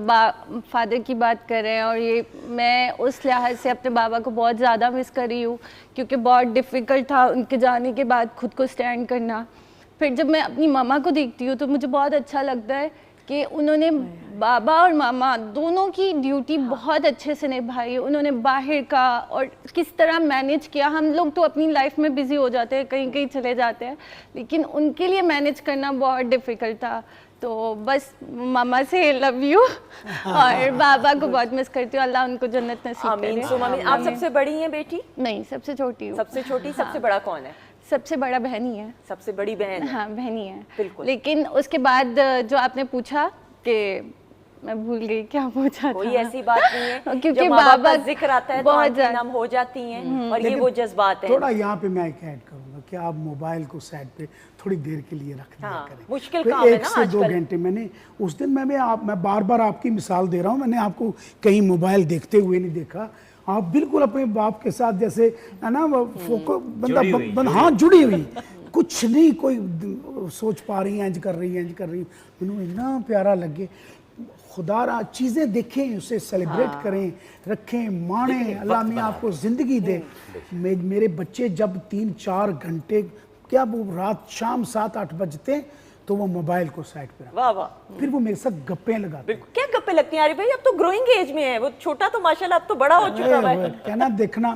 फादर की बात कर रहे हैं, और ये मैं उस लिहाज से अपने बाबा को बहुत ज़्यादा मिस कर रही हूँ, क्योंकि बहुत डिफ़िकल्ट था उनके जाने के बाद खुद को स्टैंड करना। फिर जब मैं अपनी मामा को देखती हूँ तो मुझे बहुत अच्छा लगता है कि उन्होंने बाबा और मामा दोनों की ड्यूटी बहुत अच्छे से निभाई। उन्होंने बाहर का और किस तरह मैनेज किया। हम लोग तो अपनी लाइफ में बिज़ी हो जाते हैं, कहीं कहीं चले जाते हैं, लेकिन उनके लिए मैनेज करना बहुत डिफ़िकल्ट था। तो बस मामा से लव यू और बाबा को बहुत मिस करती हूँ। अल्लाह उनको जन्नत नसीब करे। आमीन सुम आमीन। आप सबसे बड़ी हैं बेटी? नहीं, सबसे छोटी हूँ। सबसे छोटी? सबसे बड़ा कौन है? सबसे बड़ा बहन ही है। सबसे बड़ी बहन है? हाँ, बहन ही है। बिल्कुल। लेकिन उसके बाद जो आपने पूछा कि मैं भूल गई क्या पूछा कोई था। ऐसी बात नहीं है, क्योंकि जब माँ बाप बाबा का जिक्र आता है तो आंखें नम हो जाती हैं, और ये वो जज्बात है। थोड़ा यहाँ पे मैं एक ऐड करूँगा कि आप मोबाइल को साइड पे थोड़ी देर के लिए रख दिया करें। मुश्किल तो काम है ना 1 से 2 घंटे। मैंने उस दिन मैं बार आपकी मिसाल दे रहा हूँ, मैंने आपको कहीं मोबाइल देखते हुए नहीं देखा। आप बिल्कुल अपने बाप के साथ जैसे है ना, बंदा हाँ जुड़ी हुई, कुछ नहीं कोई सोच पा रही है, इंज कर रही मैनू इतना प्यारा लगे। खुदा चीज़ें देखें, उसे सेलिब्रेट करें, रखें, माणें। अल्लाह मियाँ आपको ज़िंदगी दे। मेरे बच्चे जब 3-4 घंटे क्या वो रात शाम 7-8 बजते हैं तो वो मोबाइल को साइड पे रखते वाह वाह, हैं। फिर वो मेरे साथ गप्पे लगाते हैं। बिल्कुल। क्या गप्पे लगती हैं आरिफ भाई? अब तो ग्रोइंग एज में है वो, छोटा तो माशाल्लाह अब तो बड़ा हो चुका है। कहना देखना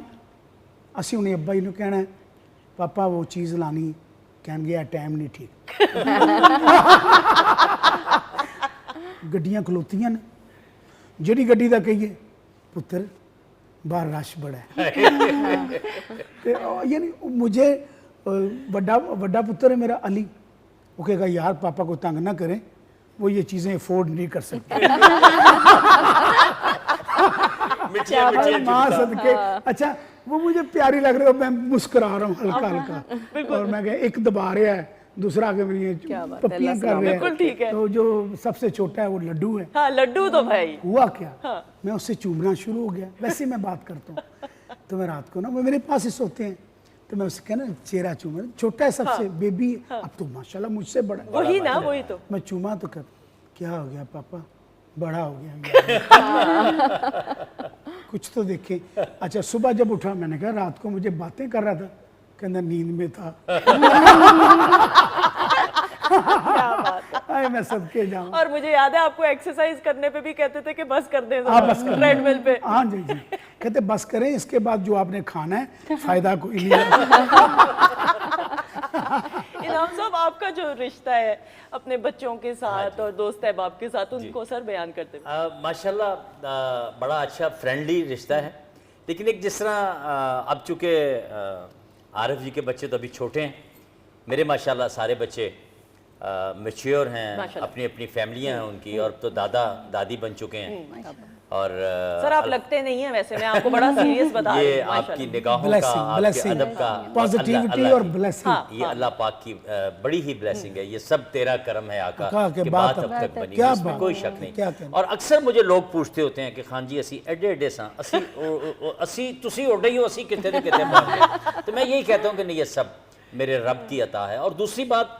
ਅਸੀਂ ਹੁਣੇ ਅੱਬਾ ਜੀ ਨੂੰ ਕਹਿਣਾ ਹੈ, ਪਾਪਾ ਉਹ ਚੀਜ਼ ਲਾਣੀ, ਕਹਿਣਗੇ ਆ ਟਾਈਮ ਨਹੀਂ ਠੀਕ। ਗੱਡੀਆਂ ਖਲੋਤੀਆਂ ਨੇ, ਜਿਹੜੀ ਗੱਡੀ ਦਾ ਕਹੀਏ ਪੁੱਤਰ ਬਾਹਰ ਰਸ਼ ਬੜਾ ਹੈ। ਤੇ ਯਾਨੀ मुझे ਵੱਡਾ ਪੁੱਤਰ ਹੈ ਮੇਰਾ अली, वो कहेगा यार पापा को तंग ना करें, वो ये चीज़ें अफोर्ड नहीं कर सकते। माँ सदके, अच्छा वो मुझे प्यारी लग रही है, मैं मुस्कुरा रहा हूँ हल्का हल्का, और मैं एक दबा रहा है, दूसरा आगे मेरी पप्पियाँ कर रहे बिल्कुल ठीक है। हैं। तो जो सबसे छोटा है वो लड्डू है। हाँ लड्डू तो भाई हुआ क्या, मैं उससे चूमना शुरू हो गया। वैसे मैं बात करता हूँ तो मैं रात को ना, वो मेरे पास ही सोते हैं, तो मैं उससे कहना चेहरा चूमा, छोटा है सबसे, बेबी अब तो माशाल्लाह मुझसे बड़ा है। वही ना, वही तो। मैं चूमा तो कर, क्या हो गया पापा, बड़ा हो गया। कुछ तो देखे। अच्छा सुबह जब उठा, मैंने कहा रात को मुझे बातें कर रहा था, कहना नींद में था। आए मैं सबके जाऊं। और मुझे याद है आपको एक्सरसाइज करने पे भी कहते थे कि बस कर दें, हाँ बस कर, ट्रेडमिल पे। हाँ जी जी, कहते बस करें, इसके बाद जो आपने खाना है फायदा कोई नहीं है। इनाम साहब, आपका जो रिश्ता है अपने बच्चों के साथ और दोस्त अहबाब के साथ, उनको सर बयान करते हैं। माशाल्लाह बड़ा अच्छा फ्रेंडली रिश्ता है। लेकिन एक जिस तरह अब चूँकि आरिफ जी के बच्चे तो अभी छोटे हैं, मेरे माशाल्लाह सारे बच्चे मैच्योर हैं, अपनी अपनी फैमिलियां हैं उनकी, और तो दादा दादी बन चुके हैं। और सर आप लगते नहीं हैं वैसे, मैं आपको बड़ा सीरियस बता रही हूँ। ये आपकी निगाहों का, आपके अदब का, पॉजिटिविटी और ब्लेसिंग, ये अल्लाह पाक की बड़ी ही ब्लेसिंग है। ये सब तेरा करम है आका के कि बात बात अब तक बनी, क्या इसमें बात, कोई शक क्या नहीं। कहना। और अक्सर मुझे लोग पूछते होते हैं कि खान जी असी एडे एडे सा असी तुसी उड़ रही हो, असी कितने ते कितने पहुंच गए। तो मैं यही कहता हूँ कि नहीं, ये सब मेरे रब की अता है। और दूसरी बात,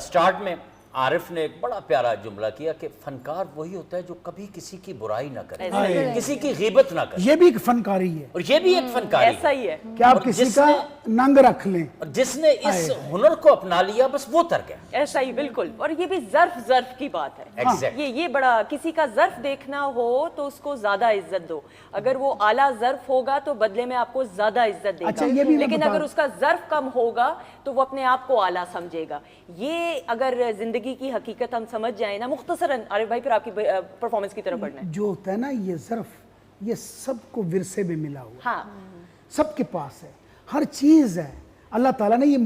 स्टार्ट में आरिफ ने एक बड़ा प्यारा जुमला किया कि फनकार वही होता है जो कभी किसी की बुराई ना करे, किसी की गीबत ना करे। ये भी एक फनकारी है, और ये भी एक फनकारी ऐसा ही है कि आप किसी का नंग रख लें। और जिसने इस हुनर को अपना लिया बस वो तर गया। ऐसा ही बिल्कुल। और ये भी जर्फ की बात है। Exact. ये बड़ा, किसी का जर्फ देखना हो तो उसको ज्यादा इज्जत दो। अगर वो आला जर्फ होगा तो बदले में आपको ज्यादा इज्जत देगा। अच्छा, ये भी लेकिन अगर उसका जर्फ कम होगा तो वो अपने आप को आला समझेगा। ये अगर जिंदगी की हकीकत हम समझ जाए ना मुख्तसरन, आरिफ भाई फिर आपकी परफॉर्मेंस की तरफ बढ़ना है। जो होता है ना ये ज़र्फ, ये सबको विरसे में मिला हुआ, हाँ सबके पास है, हर चीज़ है। अल्लाह ताला ने ये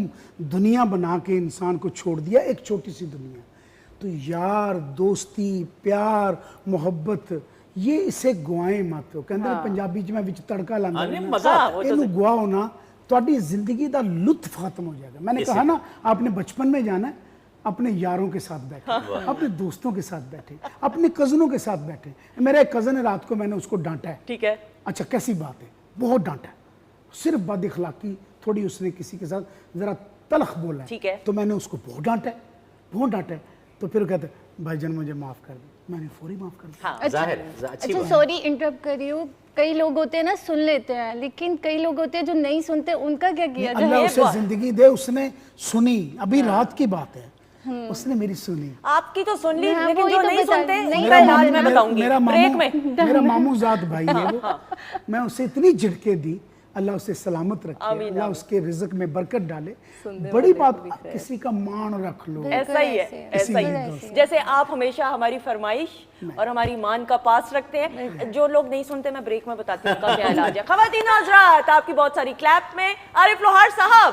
दुनिया बना के इंसान को छोड़ दिया, एक छोटी सी दुनिया। तो यार दोस्ती, प्यार, मोहब्बत, ये इसे गुआएं मत हो। कहते हैं पंजाबी च मैं विच तड़का लांदा इहनूं गुआओ ना, ਤੁਹਾਡੀ ज़िंदगी का लुत्फ खत्म हो जाएगा। मैंने कहा ना, आपने बचपन में जाना है, अपने यारों के साथ बैठे, अपने दोस्तों के साथ बैठे, अपने कज़नों के साथ बैठे। मेरा एक कज़न है, रात को मैंने उसको डांटा है। ठीक है। अच्छा कैसी बात है, बहुत डांटा है, सिर्फ बद इखलाकी थोड़ी उसने किसी के साथ ज़रा तलख बोला है, ठीक है। तो मैंने उसको बहुत डांटा है, बहुत डांटा है। तो फिर कहते भाईजान मुझे माफ़ कर दे, मैंने फौरी माफ़ कर दिया। हाँ जाहिर है, अच्छी अच्छा बात। सॉरी इंटरप्ट कर रही हूँ। कई लोग होते हैं ना सुन लेते हैं, लेकिन कई लोग होते हैं जो नहीं सुनते, उनका क्या किया जाए? अल्लाह उसे ज़िंदगी दे, उसने सुनी, अभी रात की बात है, उसने मेरी सुनी। आपकी तो सुन ली, हाँ, लेकिन वही जो तो नहीं बता- सुनते नहीं, उनका इलाज मैं बताऊंगी ब्रेक में। मेरा मामू जात भाई है वो, मैं उसे इतनी झिड़के दी, अल्लाह उसे सलामत रखे, अल्लाह उसके रिज़्क में बरकत डाले। बड़ी बात, किसी का मान रख लो। ऐसा ही है, ऐसा ही है। जैसे आप हमेशा हमारी फरमाइश और हमारी मान का पास रखते हैं। जो लोग नहीं सुनते मैं ब्रेक में बताती हूँ उनका क्या इलाज है। ख़वातीन हज़रात, आपकी बहुत सारी क्लैप में आरिफ लोहार साहब।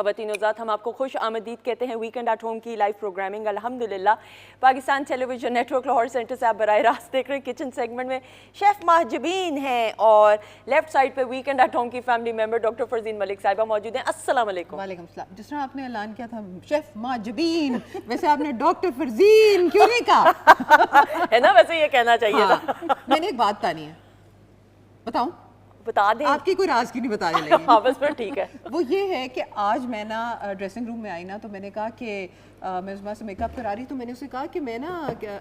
ख़वातीन हज़रात, हम आपको खुश आमदीद कहते हैं वीकेंड एट होम की लाइव प्रोग्रामिंग अल्हम्दुलिल्लाह Pakistan television network Lahore centre से आप बराह रास्त देख रहे हैं। किचन सेगमेंट में शेफ़ माहजबीन हैं और लेफ्ट साइड पे वीकेंड एट होम की family member doctor Farzeen Malik साहिबा मौजूद हैं। अस्सलाम वालेकुम। वालेकुम सलाम। जिस तरह आपने ऐलान किया था शेफ़ माहजबीन, वैसे आपने डॉक्टर फरजीन क्यों नहीं कहा? है ना, वैसे ये कहना चाहिए था। मैंने एक बात बतानी है, बताऊं? बता दें। आपकी कोई राज की नहीं बताने लगी। हाँ बस फिर ठीक है। वो ये है कि आज मैं ना ड्रेसिंग रूम में आई ना, तो मैंने कहा कि मैं उस से मेकअप करा रही, तो मैंने उसे कहा कि मैं ना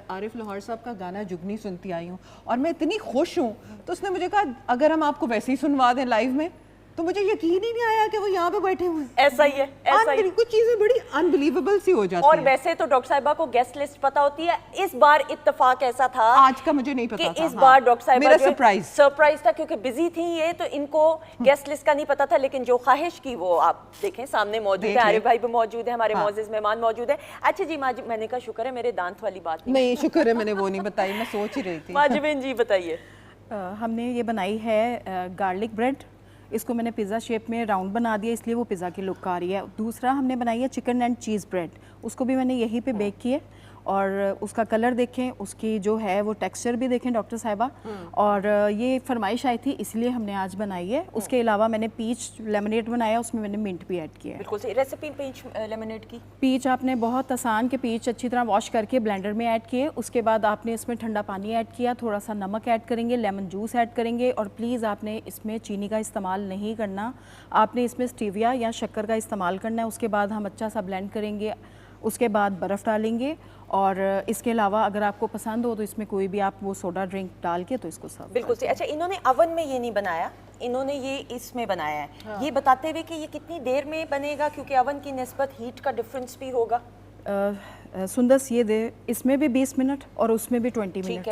आरिफ लाहौर साहब का गाना जुगनी सुनती आई हूँ और मैं इतनी खुश हूँ। तो उसने मुझे कहा अगर हम आपको वैसे ही सुनवा दें लाइव में, तो मुझे यकीन ही नहीं आया कि वो यहाँ पे बैठे हुए हैं। ऐसा ही है, ऐसा ही। कुछ चीजें बड़ी अनबिलीवेबल सी हो जाती और हैं। वैसे तो डॉक्टर साहिबा को गेस्ट लिस्ट पता होती है, इस बार इत्तेफाक ऐसा था आज का मुझे नहीं पता कि था। इस बार डॉक्टर साहिबा मेरा सरप्राइज था क्योंकि बिजी थी ये, तो इनको गेस्ट लिस्ट का नहीं पता था, लेकिन जो ख्वाहिश की वो आप देखें सामने मौजूद है। आरिफ भाई भी मौजूद है, हमारे मौजूद मेहमान मौजूद है। अच्छा जी मैंने कहा शुक्र है मेरे दांत वाली बात नहीं, शुक्र है मैंने वो नहीं बताई, मैं सोच ही रही थी। माजबिन जी बताइए। हमने ये बनाई है गार्लिक ब्रेड। इसको मैंने पिज़्ज़ा शेप में राउंड बना दिया, इसलिए वो पिज़्ज़ा की लुक आ रही है। दूसरा हमने बनाई है चिकन एंड चीज़ ब्रेड, उसको भी मैंने यहीं पे बेक किया और उसका कलर देखें, उसकी जो है वो टेक्सचर भी देखें डॉक्टर साहिबा। और ये फरमाइश आई थी इसलिए हमने आज बनाई है। उसके अलावा मैंने पीच लेमनेड बनाया, उसमें मैंने मिंट भी ऐड किया है। बिल्कुल सही रेसिपी पीच लेमनेड की। पीच आपने बहुत आसान के पीच अच्छी तरह वॉश करके ब्लेंडर में ऐड किए, उसके बाद आपने इसमें ठंडा पानी ऐड किया, थोड़ा सा नमक ऐड करेंगे, लेमन जूस ऐड करेंगे और प्लीज़ आपने इसमें चीनी का इस्तेमाल नहीं करना, आपने इसमें स्टीविया या शक्कर का इस्तेमाल करना है। उसके बाद हम अच्छा सा ब्लेंड करेंगे, उसके बाद बर्फ़ डालेंगे और इसके अलावा अगर आपको पसंद हो तो इसमें कोई भी आप वो सोडा ड्रिंक डाल के तो इसको सर्व। बिल्कुल सही। अच्छा इन्होंने अवन में ये नहीं बनाया, इन्होंने ये इसमें बनाया है। हाँ। ये बताते हुए कि ये कितनी देर में बनेगा, क्योंकि अवन की निस्बत हीट का डिफरेंस भी होगा। सुंदस ये दे, इसमें भी 20 मिनट और उसमें भी 20 मिनट।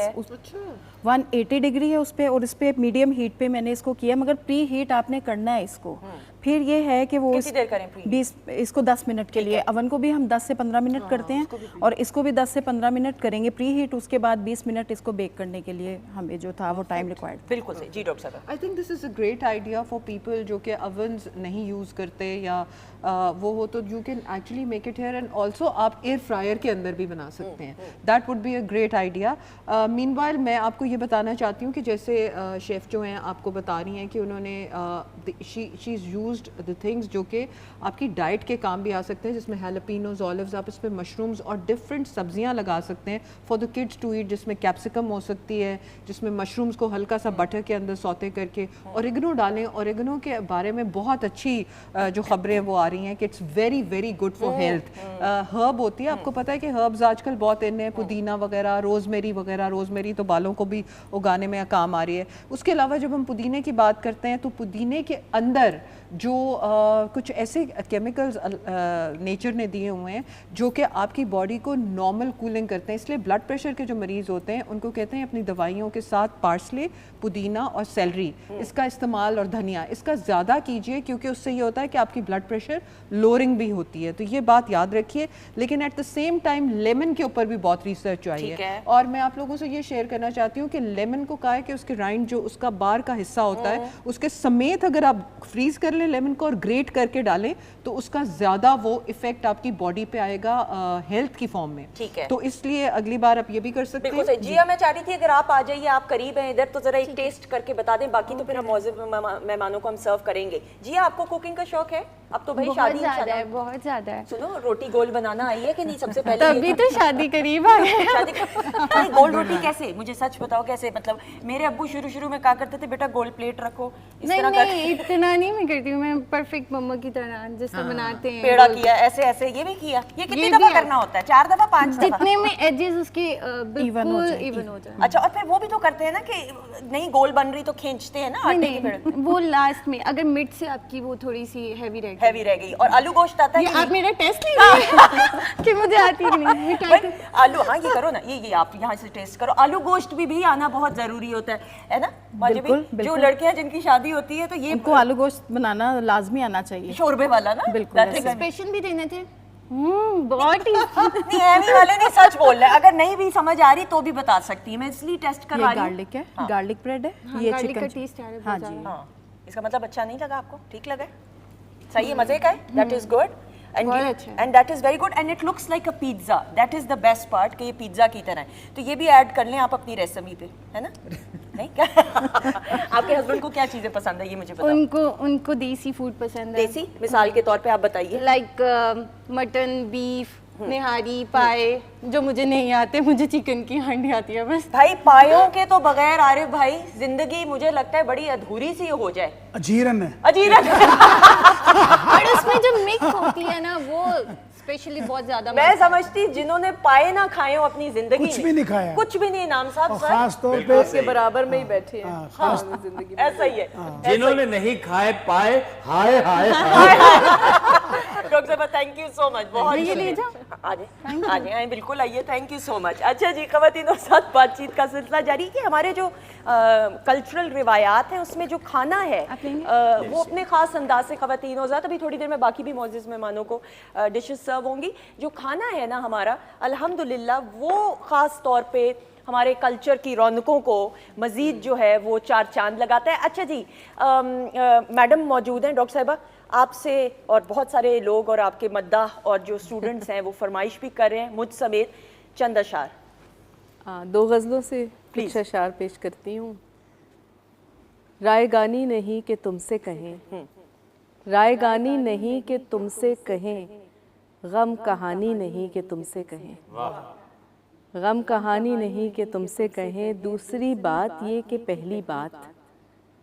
180 डिग्री है उस पर और इस पर मीडियम हीट पे मैंने इसको किया, मगर प्री हीट आपने करना है इसको। फिर ये है कि वो कितनी देर करें प्री? 20 इसको 10 मिनट के लिए। अवन को भी हम 10 से 15 मिनट करते हैं और इसको भी 10 से 15 मिनट करेंगे प्री हीट। उसके बाद 20 मिनट इसको बेक करने के लिए हमें जो था वो टाइम रिक्वायर्ड। बिल्कुल सही जी डॉक्टर साहब। I think this is a great idea for people जो कि अवन्स नहीं यूज़ करते या वो हो, तो you can actually make it here and also आप एयर फ्रायर के अंदर भी बना सकते हैं। That would be a great idea. Meanwhile मैं आपको ये बताना चाहती हूँ कि जैसे शेफ़ जो हैं आपको बता रही हैं कि उन्होंने she is used the things जो कि आपकी डाइट के काम भी आ सकते हैं, जिसमें हैलापिनोज, ऑलिव्स, आप इसमें मशरूम्स और डिफरेंट सब्जियां लगा सकते हैं for the kids to eat, जिसमें कैप्सिकम हो सकती है, जिसमें मशरूम्स को हल्का सा बटर के अंदर सौते करके ओरिगनो डालें। ओरिगनो के बारे में बहुत अच्छी जो खबरें वो आ रही हैं कि it's very very good for health. Herb होती है, आपको पता है कि हर्ब्स आजकल बहुत इन है, पुदीना वगैरह, रोजमेरी वगैरह। रोजमेरी तो बालों को भी उगाने में काम आ रही है। उसके अलावा जब हम पुदीने की बात करते हैं तो पुदीने के अंदर जो कुछ ऐसे केमिकल्स नेचर ने दिए हुए हैं जो कि आपकी बॉडी को नॉर्मल कूलिंग करते हैं। इसलिए ब्लड प्रेशर के जो मरीज़ होते हैं उनको कहते हैं अपनी दवाइयों के साथ पार्सले, पुदीना और सेलरी इसका इस्तेमाल और धनिया इसका ज़्यादा कीजिए, क्योंकि उससे ये होता है कि आपकी ब्लड प्रेशर लोअरिंग भी होती है। तो ये बात याद रखिए। लेकिन at the same time lemon के ऊपर भी बहुत रिसर्च आई है और मैं आप लोगों से ये शेयर करना चाहती हूँ कि लेमन को कहा है कि उसके राइंड जो उसका बार का हिस्सा होता है उसके समेत अगर आप फ्रीज कर लें लेमन को और ग्रेट करके डालें तो उसका ज़्यादा वो इफेक्ट आपकी बॉडी पे आएगा हेल्थ की फॉर्म में। ठीक है, तो इसलिए अगली बार आप ये भी कर सकते हैं। जिया मैं चाह रही थी अगर आप आ जाइए, आप करीब हैं इधर, तो जरा एक टेस्ट करके बता दें, बाकी तो फिर हम मौजूद मेहमानों को हम सर्व करेंगे। जिया आपको कुकिंग का शौक है? अब तो भाई शादी है, बहुत ज्यादा है। सुनो रोटी गोल बनाना आई है कि नहीं सबसे पहले? तभी तो शादी करीब आ गई। शादी नहीं, गोल रोटी कैसे, मुझे सच बताओ कैसे? मतलब मेरे अब्बू शुरू में कहा करते थे बेटा गोल प्लेट रखो, इस तरह नहीं इतना नहीं मैं करती हूँ, मैं परफेक्ट मम्मा की तरह जिससे बनाते हैं। पेड़ा किया ऐसे ऐसे, ये भी किया। ये कितनी दफा करना होता है? 4 दफा 5 दफा? जितने में एजेस उसके बिल्कुल इवन हो जाए। अच्छा, और फिर वो भी तो करते हैं ना कि नहीं गोल बन रही तो खींचते हैं ना आटे की पेड़। वो लास्ट में अगर मिड से आपकी वो थोड़ी सी हैवी रह गई। और आलू गोश्त आता है कि आप मेरा टेस्ट ले रहे हैं कि मुझे आती नहीं आलू। हाँ ये करो ना, ये आप यहाँ से टेस्ट करो। आलू गोश्त भी आना बहुत जरूरी होता है ना? बिल्कुल, जो लड़कियां जिनकी शादी होती है तो ये उनको आलू गोश्त बनाना लाजमी आना चाहिए, शोरबे वाला ना। बिल्कुल एक्सप्रेशन भी देने थे। बहुत ही नहीं एमी वाले नहीं, सच बोल रहे हैं। अगर नहीं भी समझ आ रही तो भी बता सकती है, मैं इसलिए टेस्ट करवा रही हूं। गार्लिक है, गार्लिक ब्रेड है, ये चिकन। टेस्ट आ रहा है। हाँ जी, हाँ, इसका मतलब अच्छा नहीं लगा आपको? ठीक लगा? सही है, मजे का है, दैट इज गुड बहुत अच्छा है। And that is very good and it looks like a pizza, that is the best part कि ये पिज्जा की तरह है। तो ये भी ऐड कर लें आप अपनी रेसिपी पे, है ना? नहीं क्या आपके हस्बैंड को क्या चीजें पसंद है ये मुझे बताओ। उनको देसी फूड पसंद है। देसी मिसाल के तौर पे आप बताइए। लाइक मटन, बीफ, निहारी, पाए, जो मुझे नहीं आते, मुझे चिकन की हांडी आती है बस। भाई पायों के तो बगैर आरिफ भाई जिंदगी मुझे लगता है बड़ी अधूरी सी हो जाए। अजीरन है। अजीरन और उसमें जो मिक्स होती है ना वो स्पेशली बहुत ज्यादा मैं समझती जिन्होंने पाए ना खाए हो अपनी जिंदगी कुछ में, भी नहीं खाया। कुछ भी नहीं इनाम साहब और सर, खास तौर पे के बराबर में ही बैठे हैं हाँ, जिंदगी ऐसा ही है। जिन्होंने नहीं खाए पाए, हाय हाय हाय। डॉक्टर साहब थैंक यू सो मच, बहुत ये ले शुक्रिया। आ जाए बिल्कुल आइए, थैंक यू सो मच। अच्छा जी, ख़वातीनों के साथ बातचीत का सिलसिला जारी कि हमारे जो कल्चरल रिवायात हैं उसमें जो खाना है वो अपने ख़ास अंदाज से ख़वातीनों के साथ, अभी थोड़ी देर में बाकी भी मौजूद मेहमानों को डिशेस सर्व होंगी। जो खाना है ना हमारा अल्हम्दुलिल्लाह वो ख़ास तौर पे हमारे कल्चर की रौनकों को मज़ीद जो है वो चार चांद लगाता है। अच्छा जी, मैडम मौजूद हैं, डॉक्टर साहिबा आपसे और बहुत सारे लोग और आपके मद्दाह और जो स्टूडेंट्स हैं वो फरमाइश भी कर रहे हैं मुझ समेत चंद अशार। दो गज़लों से कुछ अशार पेश करती हूँ। रायगानी नहीं कि तुमसे कहें, रायगानी नहीं कि तुमसे कहें, गम कहानी नहीं कि तुमसे कहें, गम कहानी नहीं कि तुमसे कहें। दूसरी बात ये कि पहली बात,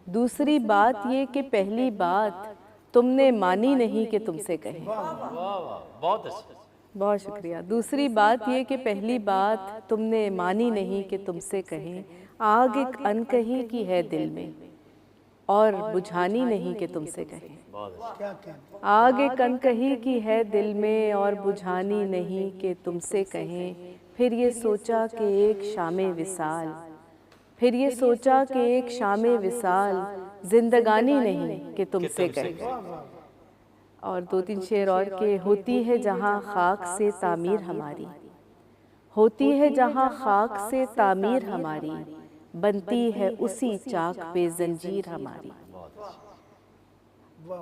दूसरी बात ये कि पहली बात तुमने मानी नहीं कि तुमसे कहें। बहुत अच्छा, बहुत शुक्रिया। दूसरी बात ये कि पहली बात तुमने मानी नहीं कि तुमसे कहें। आग एक अनकही की है दिल में और बुझानी नहीं कि तुमसे कहें। आग एक अनकही की है दिल में और बुझानी नहीं कि तुमसे कहें। फिर ये सोचा कि एक शामे विसाल, फिर ये सोचा कि एक शामे विसाल जिंदगानी नहीं कि तुमसे कहें। और दो तीन शेर और के होती है जहाँ खाक से तामीर हमारी, होती है जहाँ खाक से तामीर हमारी, बनती है उसी चाक पे जंजीर हमारी।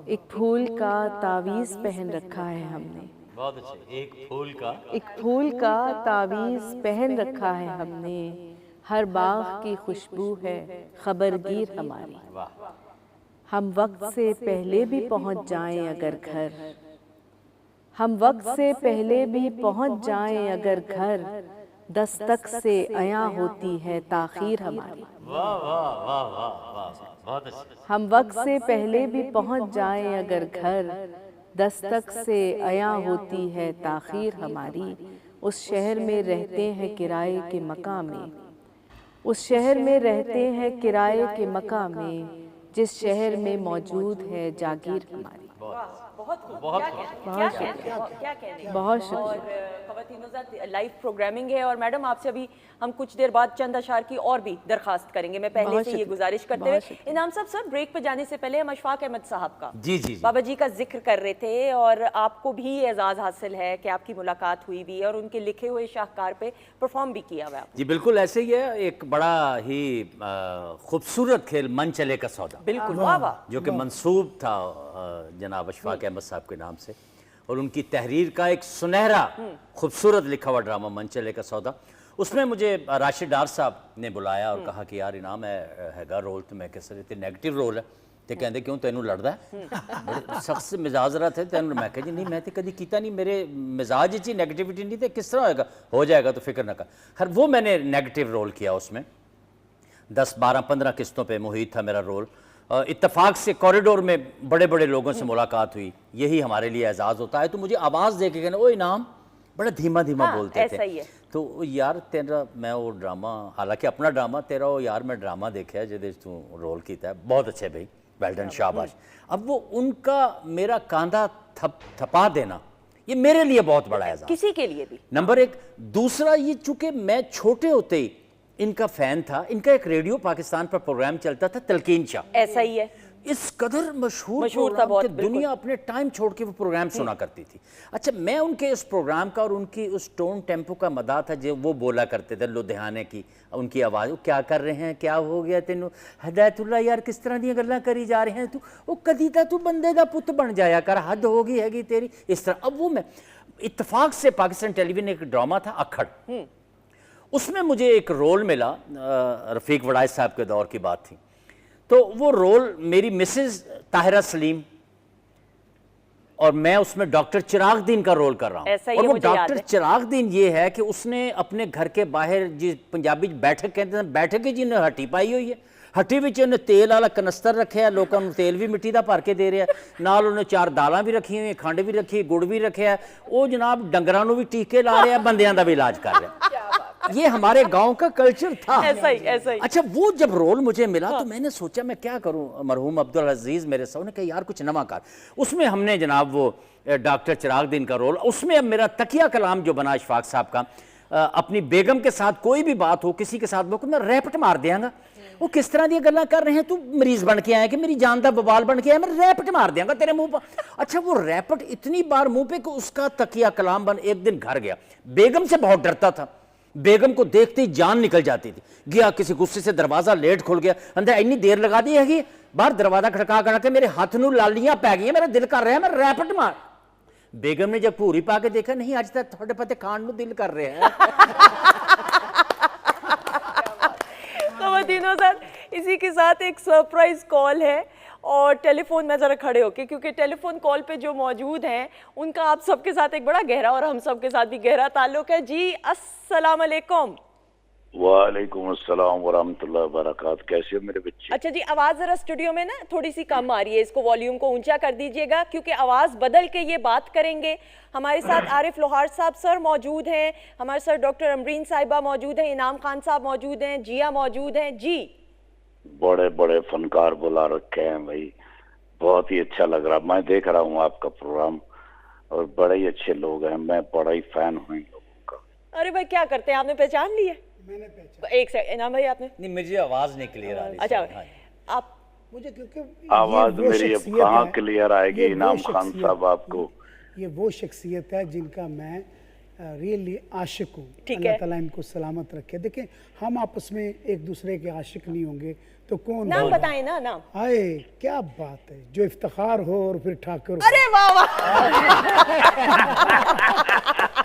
एक फूल का तावीज़ पहन रखा है हमने, बहुत अच्छे। एक फूल का, एक फूल का तावीज़ पहन रखा है हमने, हर बाग की खुशबू है खबरगीर हमारी। हम वक्त से पहले भी पहुंच जाएं अगर घर, हम वक्त से पहले भी पहुंच जाएं अगर घर, दस्तक से अया होती है ताखीर हमारी। वाह वाह वाह वाह वाह, बहुत अच्छे। हम वक्त से पहले भी पहुंच जाएं अगर घर, दस्तक से अया होती है ताखीर हमारी। उस शहर में रहते हैं किराए के मकां में, उस शहर में रहते हैं किराए के मकां में, जिस शहर में मौजूद है जागीर हमारी। बहुत शुक्रिया। लाइव प्रोग्रामिंग है और मैडम आपसे अभी हम कुछ देर बाद चंद अशार की और भी दरखास्त करेंगे। मैं पहले से ये गुजारिश करते हुए इनाम साहब सर ब्रेक पे जाने से पहले हम अशफाक अहमद साहब का जी बाबा जी का जिक्र कर रहे थे और आपको भी एजाज़ हासिल है कि आपकी मुलाकात हुई भी और उनके लिखे हुए शाहकार पे परफॉर्म भी किया हुआ है। जी बिल्कुल ऐसे ही है। एक बड़ा ही खूबसूरत खेल मन चले का सौदा, बिल्कुल वाह वाह, जो कि मंसूब था जनाब अशफाक अहमद साहब के नाम से, और उनकी तहरीर का एक सुनहरा खूबसूरत लिखा हुआ ड्रामा मन चले का सौदा। उसमें मुझे राशिद डार साहब ने बुलाया और कहा कि यार इनाम हैगा रोल, तो मैं कैसे इतने नेगेटिव रोल है तो कहते क्यों तेनू लड़दा है, बड़े सख्त से मिजाज रहा थे तेन। मैं कहा जी नहीं मैं तो कभी किया नहीं, मेरे मिजाज ही नेगेटिविटी नहीं, तो किस तरह होएगा, हो जाएगा तो फिक्र ना कर। खैर वो मैंने नेगेटिव रोल किया उसमें, 10 12 15 किस्तों पे मुहित था मेरा रोल। इत्तेफाक से कॉरिडोर में बड़े बड़े लोगों से मुलाकात हुई, यही हमारे लिए एजाज़ होता है। तो मुझे आवाज़ दे के कहना ओ इनाम, बड़ा धीमा धीमा बोलते थे। ही है। तो यार तेरा मैं वो ड्रामा, हालांकि अपना ड्रामा तेरा वो यार मैं ड्रामा देखा जिसे तू रोल किया है, बहुत अच्छे भाई, वेल डन, शाबाश। अब वो उनका मेरा कांधा थपा देना ये मेरे लिए बहुत बड़ा एजाज़, किसी के लिए भी। नंबर एक। दूसरा ये चूंकि मैं छोटे होते ही इनका फ़ैन था, इनका एक रेडियो पाकिस्तान पर प्रोग्राम चलता था तलकीन शाह, ऐसा ही है। इस कदर मशहूर मशहूर था प्रोग्राम बहुत, कि बिल्कुल। दुनिया अपने टाइम छोड़ के वो प्रोग्राम सुना करती थी। अच्छा, मैं उनके इस प्रोग्राम का और उनकी उस टोन टेम्पो का मदा था जो वो बोला करते थे, लुधियाने की उनकी आवाज़, वो क्या कर रहे हैं, क्या हो गया तेनू हदायतुल्ला यार, किस तरह दी गल्लां करी जा रहे हैं तू, वो कदी ता तू बंदे दा पुत बन जाया कर, हद हो गई हैगी तेरी, इस तरह। अब वो मैं इत्तेफाक से पाकिस्तान टेलीविजन एक ड्रामा था अखड़, उसमें मुझे एक रोल मिला, रफ़ीक वड़ाई साहब के दौर की बात थी। तो वो रोल मेरी मिसेस ताहिरा सलीम और मैं उसमें डॉक्टर चिराग दीन का रोल कर रहा ऐसा हूँ। ही और वो मुझे याद डॉक्टर है। चिराग दीन ये है कि उसने अपने घर के बाहर जी पंजाबी बैठक कहते हैं, बैठक जी ने हट्टी पाई हुई है, हट्टी विच उन्हें तेल वाला कनस्तर रखे, लोगों को तेल भी मिट्टी का भर के दे रहा, नाल उन्हें 4 दालां भी रखी हुई, खंड भी रखी, गुड़ भी रखे, वो जनाब डंगरां नूं भी टीके ला रहा, बंदियां दा भी इलाज कर रहा। ये हमारे गांव का कल्चर था। ऐसा ही, ऐसा ही। अच्छा, वो जब रोल मुझे मिला तो मैंने सोचा मैं क्या करूं, मरहूम अब्दुल अजीज मेरे साथ ने कहा यार कुछ नवा कर। उसमें हमने जनाब वो डॉक्टर चिराग दीन का रोल, उसमें अब मेरा तकिया कलाम जो बना इशफाक साहब का, अपनी बेगम के साथ कोई भी बात हो, किसी के साथ मैं रैपट मार देंगा, वो किस तरह दी गल्लां कर रहे हैं, तू मरीज बन के आया कि मेरी जान दा बवाल बन के आया, मैं रैपट मार देंगा तेरे मुंह पर। अच्छा, वो रैपट इतनी बार मुंह पे कि उसका तकिया कलाम बन एक दिन घर गया, बेगम से बहुत डरता था, बेगम को देखते ही जान निकल जाती थी, गया किसी गुस्से से दरवाजा लेट खुल गया, अंदर इतनी देर लगा दी हैगी, बाहर दरवाजा खड़का के मेरे हाथ नूं लालियां पै गई, मेरा दिल कर रहा है मैं रैपट मार। बेगम ने जब पूरी पा के देखा, नहीं आज तक थोड़े पते खान नूं दिल कर रहे हैं। खवातीनो सर, इसी के साथ एक सरप्राइज कॉल है और टेलीफोन में ज़रा खड़े होके, क्योंकि टेलीफोन कॉल पे जो मौजूद हैं उनका आप सबके साथ एक बड़ा गहरा और हम सबके साथ भी गहरा ताल्लुक है। जी अस्सलाम वालेकुम। वालेकुम अस्सलाम वरहमतुल्लाहि वबरकातुहू। कैसे हो मेरे बच्चे? अच्छा जी, आवाज़ ज़रा स्टूडियो में ना थोड़ी सी कम आ रही है, इसको वॉल्यूम को ऊंचा कर दीजिएगा क्योंकि आवाज़ बदल के ये बात करेंगे। हमारे साथ आरिफ लोहार साहब सर मौजूद हैं, हमारे सर डॉक्टर अमरीन साहिबा मौजूद हैं, इनाम खान साहब मौजूद हैं, जिया मौजूद हैं। जी, बड़े बड़े फनकार बुला रखे हैं भाई, बहुत ही अच्छा लग रहा। मैं देख रहा हूँ आपका प्रोग्राम और बड़े ही अच्छे लोग हैं, मैं बड़ा ही फैन हूँ इन लोगों का। अरे भाई क्या करते हैं, आपने पहचान लिया? मैंने पहचान, एक सेकंड, इनाम भाई आपने? नहीं, मुझे आवाज नहीं क्लियर आ रही। अच्छा, आप मुझे क्योंकि आवाज ये वो मेरी अब शख्सियत कहाँ है, क्लियर आएगी? ये वो इनाम खान शख्सियत- साहब आपको ये वो शख्सियत है जिनका मैं रियली आशिक हूँ। ठीक अल्लाह है। ताला इनको सलामत रखे। देखिए, हम आपस में एक दूसरे के आशिक नहीं होंगे तो कौन नाम होगा? बताएं ना, नाम। आए, क्या बात है, जो इफ्तिखार हो और फिर ठाकुर हो। अरे वाह वाह,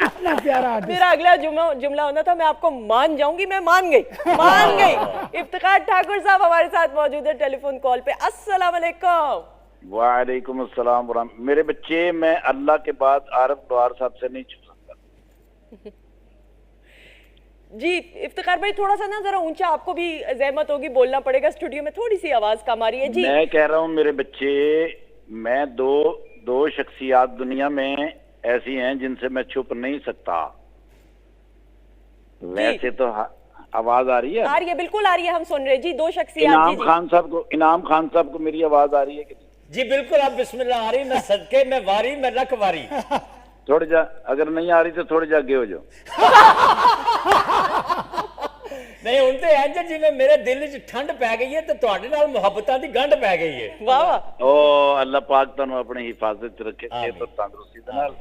इतना प्यारा आर्टिस्ट। मेरा अगला जुमला होना था, मैं आपको मान जाऊंगी, मैं मान गई, मान गई। इफ्तिखार ठाकुर साहब हमारे साथ मौजूद है टेलीफोन कॉल पे। अस्सलाम वालेकुम। वालेकुम अस्सलाम वरहमतुल्लाह। मेरे बच्चे, मैं अल्लाह के बाद आरिफ लोहार साहब से नहीं छू सकता। जी इफ्तिखार भाई, थोड़ा सा ना जरा ऊंचा, आपको भी जहमत होगी, बोलना पड़ेगा, स्टूडियो में थोड़ी सी आवाज कम आ रही है। जी, मैं कह रहा हूँ मेरे बच्चे, मैं दो शख्सियात दुनिया में ऐसी हैं जिनसे मैं छुप नहीं सकता। वैसे तो आवाज आ रही है? आ रही है, बिल्कुल आ रही है, हम सुन रहे हैं। जी, दो शख्सियत। इनाम जी, खान साहब को मेरी आवाज आ रही है कि नहीं? जी बिल्कुल, आप बिस्मिल्लाह आ रही, मैं सदके में वारी, मैं लख वारी। थोड़ी जा, अगर नहीं आ रही तो थोड़ी जा आगे हो जाओ। नहीं ਹੁਣ ਤੇ ਇੰਜ ਜਿਵੇਂ ਮੇਰੇ ਦਿਲ 'ਚ ਠੰਡ ਪੈ ਗਈ ਹੈ ਤੇ ਤੁਹਾਡੇ ਨਾਲ ਮੁਹੱਬਤਾਂ ਦੀ ਗੰਢ ਪੈ ਗਈ ਹੈ। वाह वाह। ओ अल्लाह पाक ਤੁਹਾਨੂੰ अपनी हिफाजत च रखे, सेहत और तंदुरुस्ती दे नाल।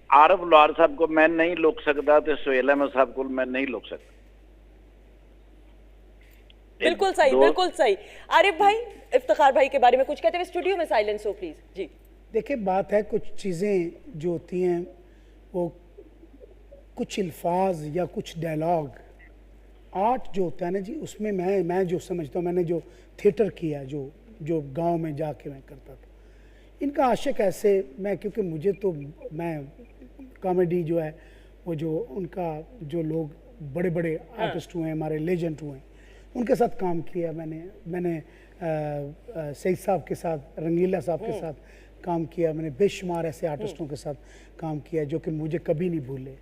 आरिफ लोहार साहब को मैं नहीं रोक सकता ते सुहेल अहमद साहब को मैं नहीं रोक सकता। बिल्कुल सही, दो- बिल्कुल सही। आरिफ भाई, इफ्तिखार भाई के बारे में कुछ कहते हुए स्टूडियो में साइलेंस हो प्लीज। जी, देखिए, बात है कुछ चीज़ें जो होती हैं वो कुछ अल्फाज या कुछ डायलॉग, आर्ट जो होता है ना जी, उसमें मैं जो समझता हूँ, मैंने जो थिएटर किया, जो गांव में जाके मैं करता था, इनका आशिक ऐसे मैं, क्योंकि मुझे तो मैं कॉमेडी जो है वो जो उनका जो लोग बड़े बड़े आर्टिस्ट हुए हैं, हमारे लेजेंड हुए हैं, उनके साथ काम किया मैंने सईद साहब के साथ, रंगीला साहब के साथ काम किया, मैंने बेशुमार ऐसे आर्टिस्टों के साथ काम किया जो कि मुझे कभी नहीं भूले।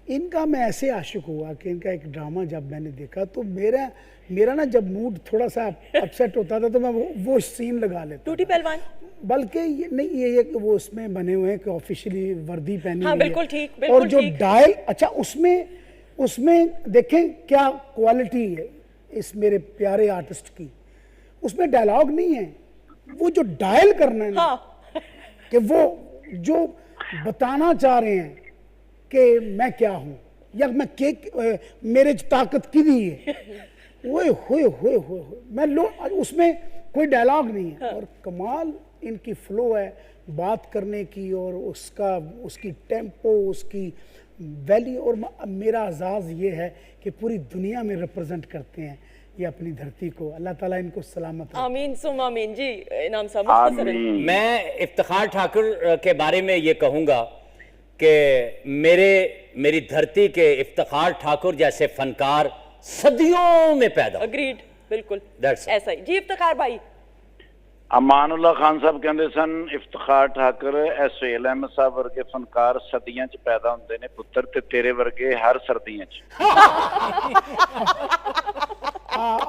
इनका मैं ऐसे आशिक हुआ कि इनका एक ड्रामा जब मैंने देखा तो मेरा ना जब मूड थोड़ा सा अपसेट होता था तो मैं वो सीन लगा लेता टूटी था। पहलवान, बल्कि ये नहीं, ये वो उसमें बने हुए हैं कि ऑफिशियली वर्दी पहनी हाँ, हुई है। बिल्कुल ठीक, और बिल्कुल जो ठीक। डायल, अच्छा उसमें देखें क्या क्वालिटी है इस मेरे प्यारे आर्टिस्ट की। उसमें डायलॉग नहीं है, वो जो डायल करना है ना, कि वो जो बताना चाह रहे हैं कि मैं क्या हूं या मैं मेरे च ताकत किदी है, ओए होए होए होए, मैं उसमें कोई डायलॉग नहीं है। और कमाल इनकी फ्लो है बात करने की, और उसकी टेम्पो, उसकी वैल्यू। और मेरा एजाज़ ये है कि पूरी दुनिया में रिप्रेजेंट करते हैं ये अपनी धरती को। अल्लाह ताला इनको सलामत रखे। आमीन सुम आमीन। जी इनाम साहब मुख्तसरन। मैं इफ्तिखार ठाकुर के बारे में ये कहूँगा कि मेरी धरती के इफ्तिखार ठाकुर जैसे फनकार सदियों में पैदा। अग्रीड, बिल्कुल That's it. ऐसा ही। जी इफ्तिखार भाई। अमानुल्लाह खान साहब कहते सन इफ्तिखार ठाकुर सुहेल अहमद साहब वर्गे फनकार सदियां च पैदा होंदे ने पुत्तर, ते तेरे वर्गे हर सर्दियां च।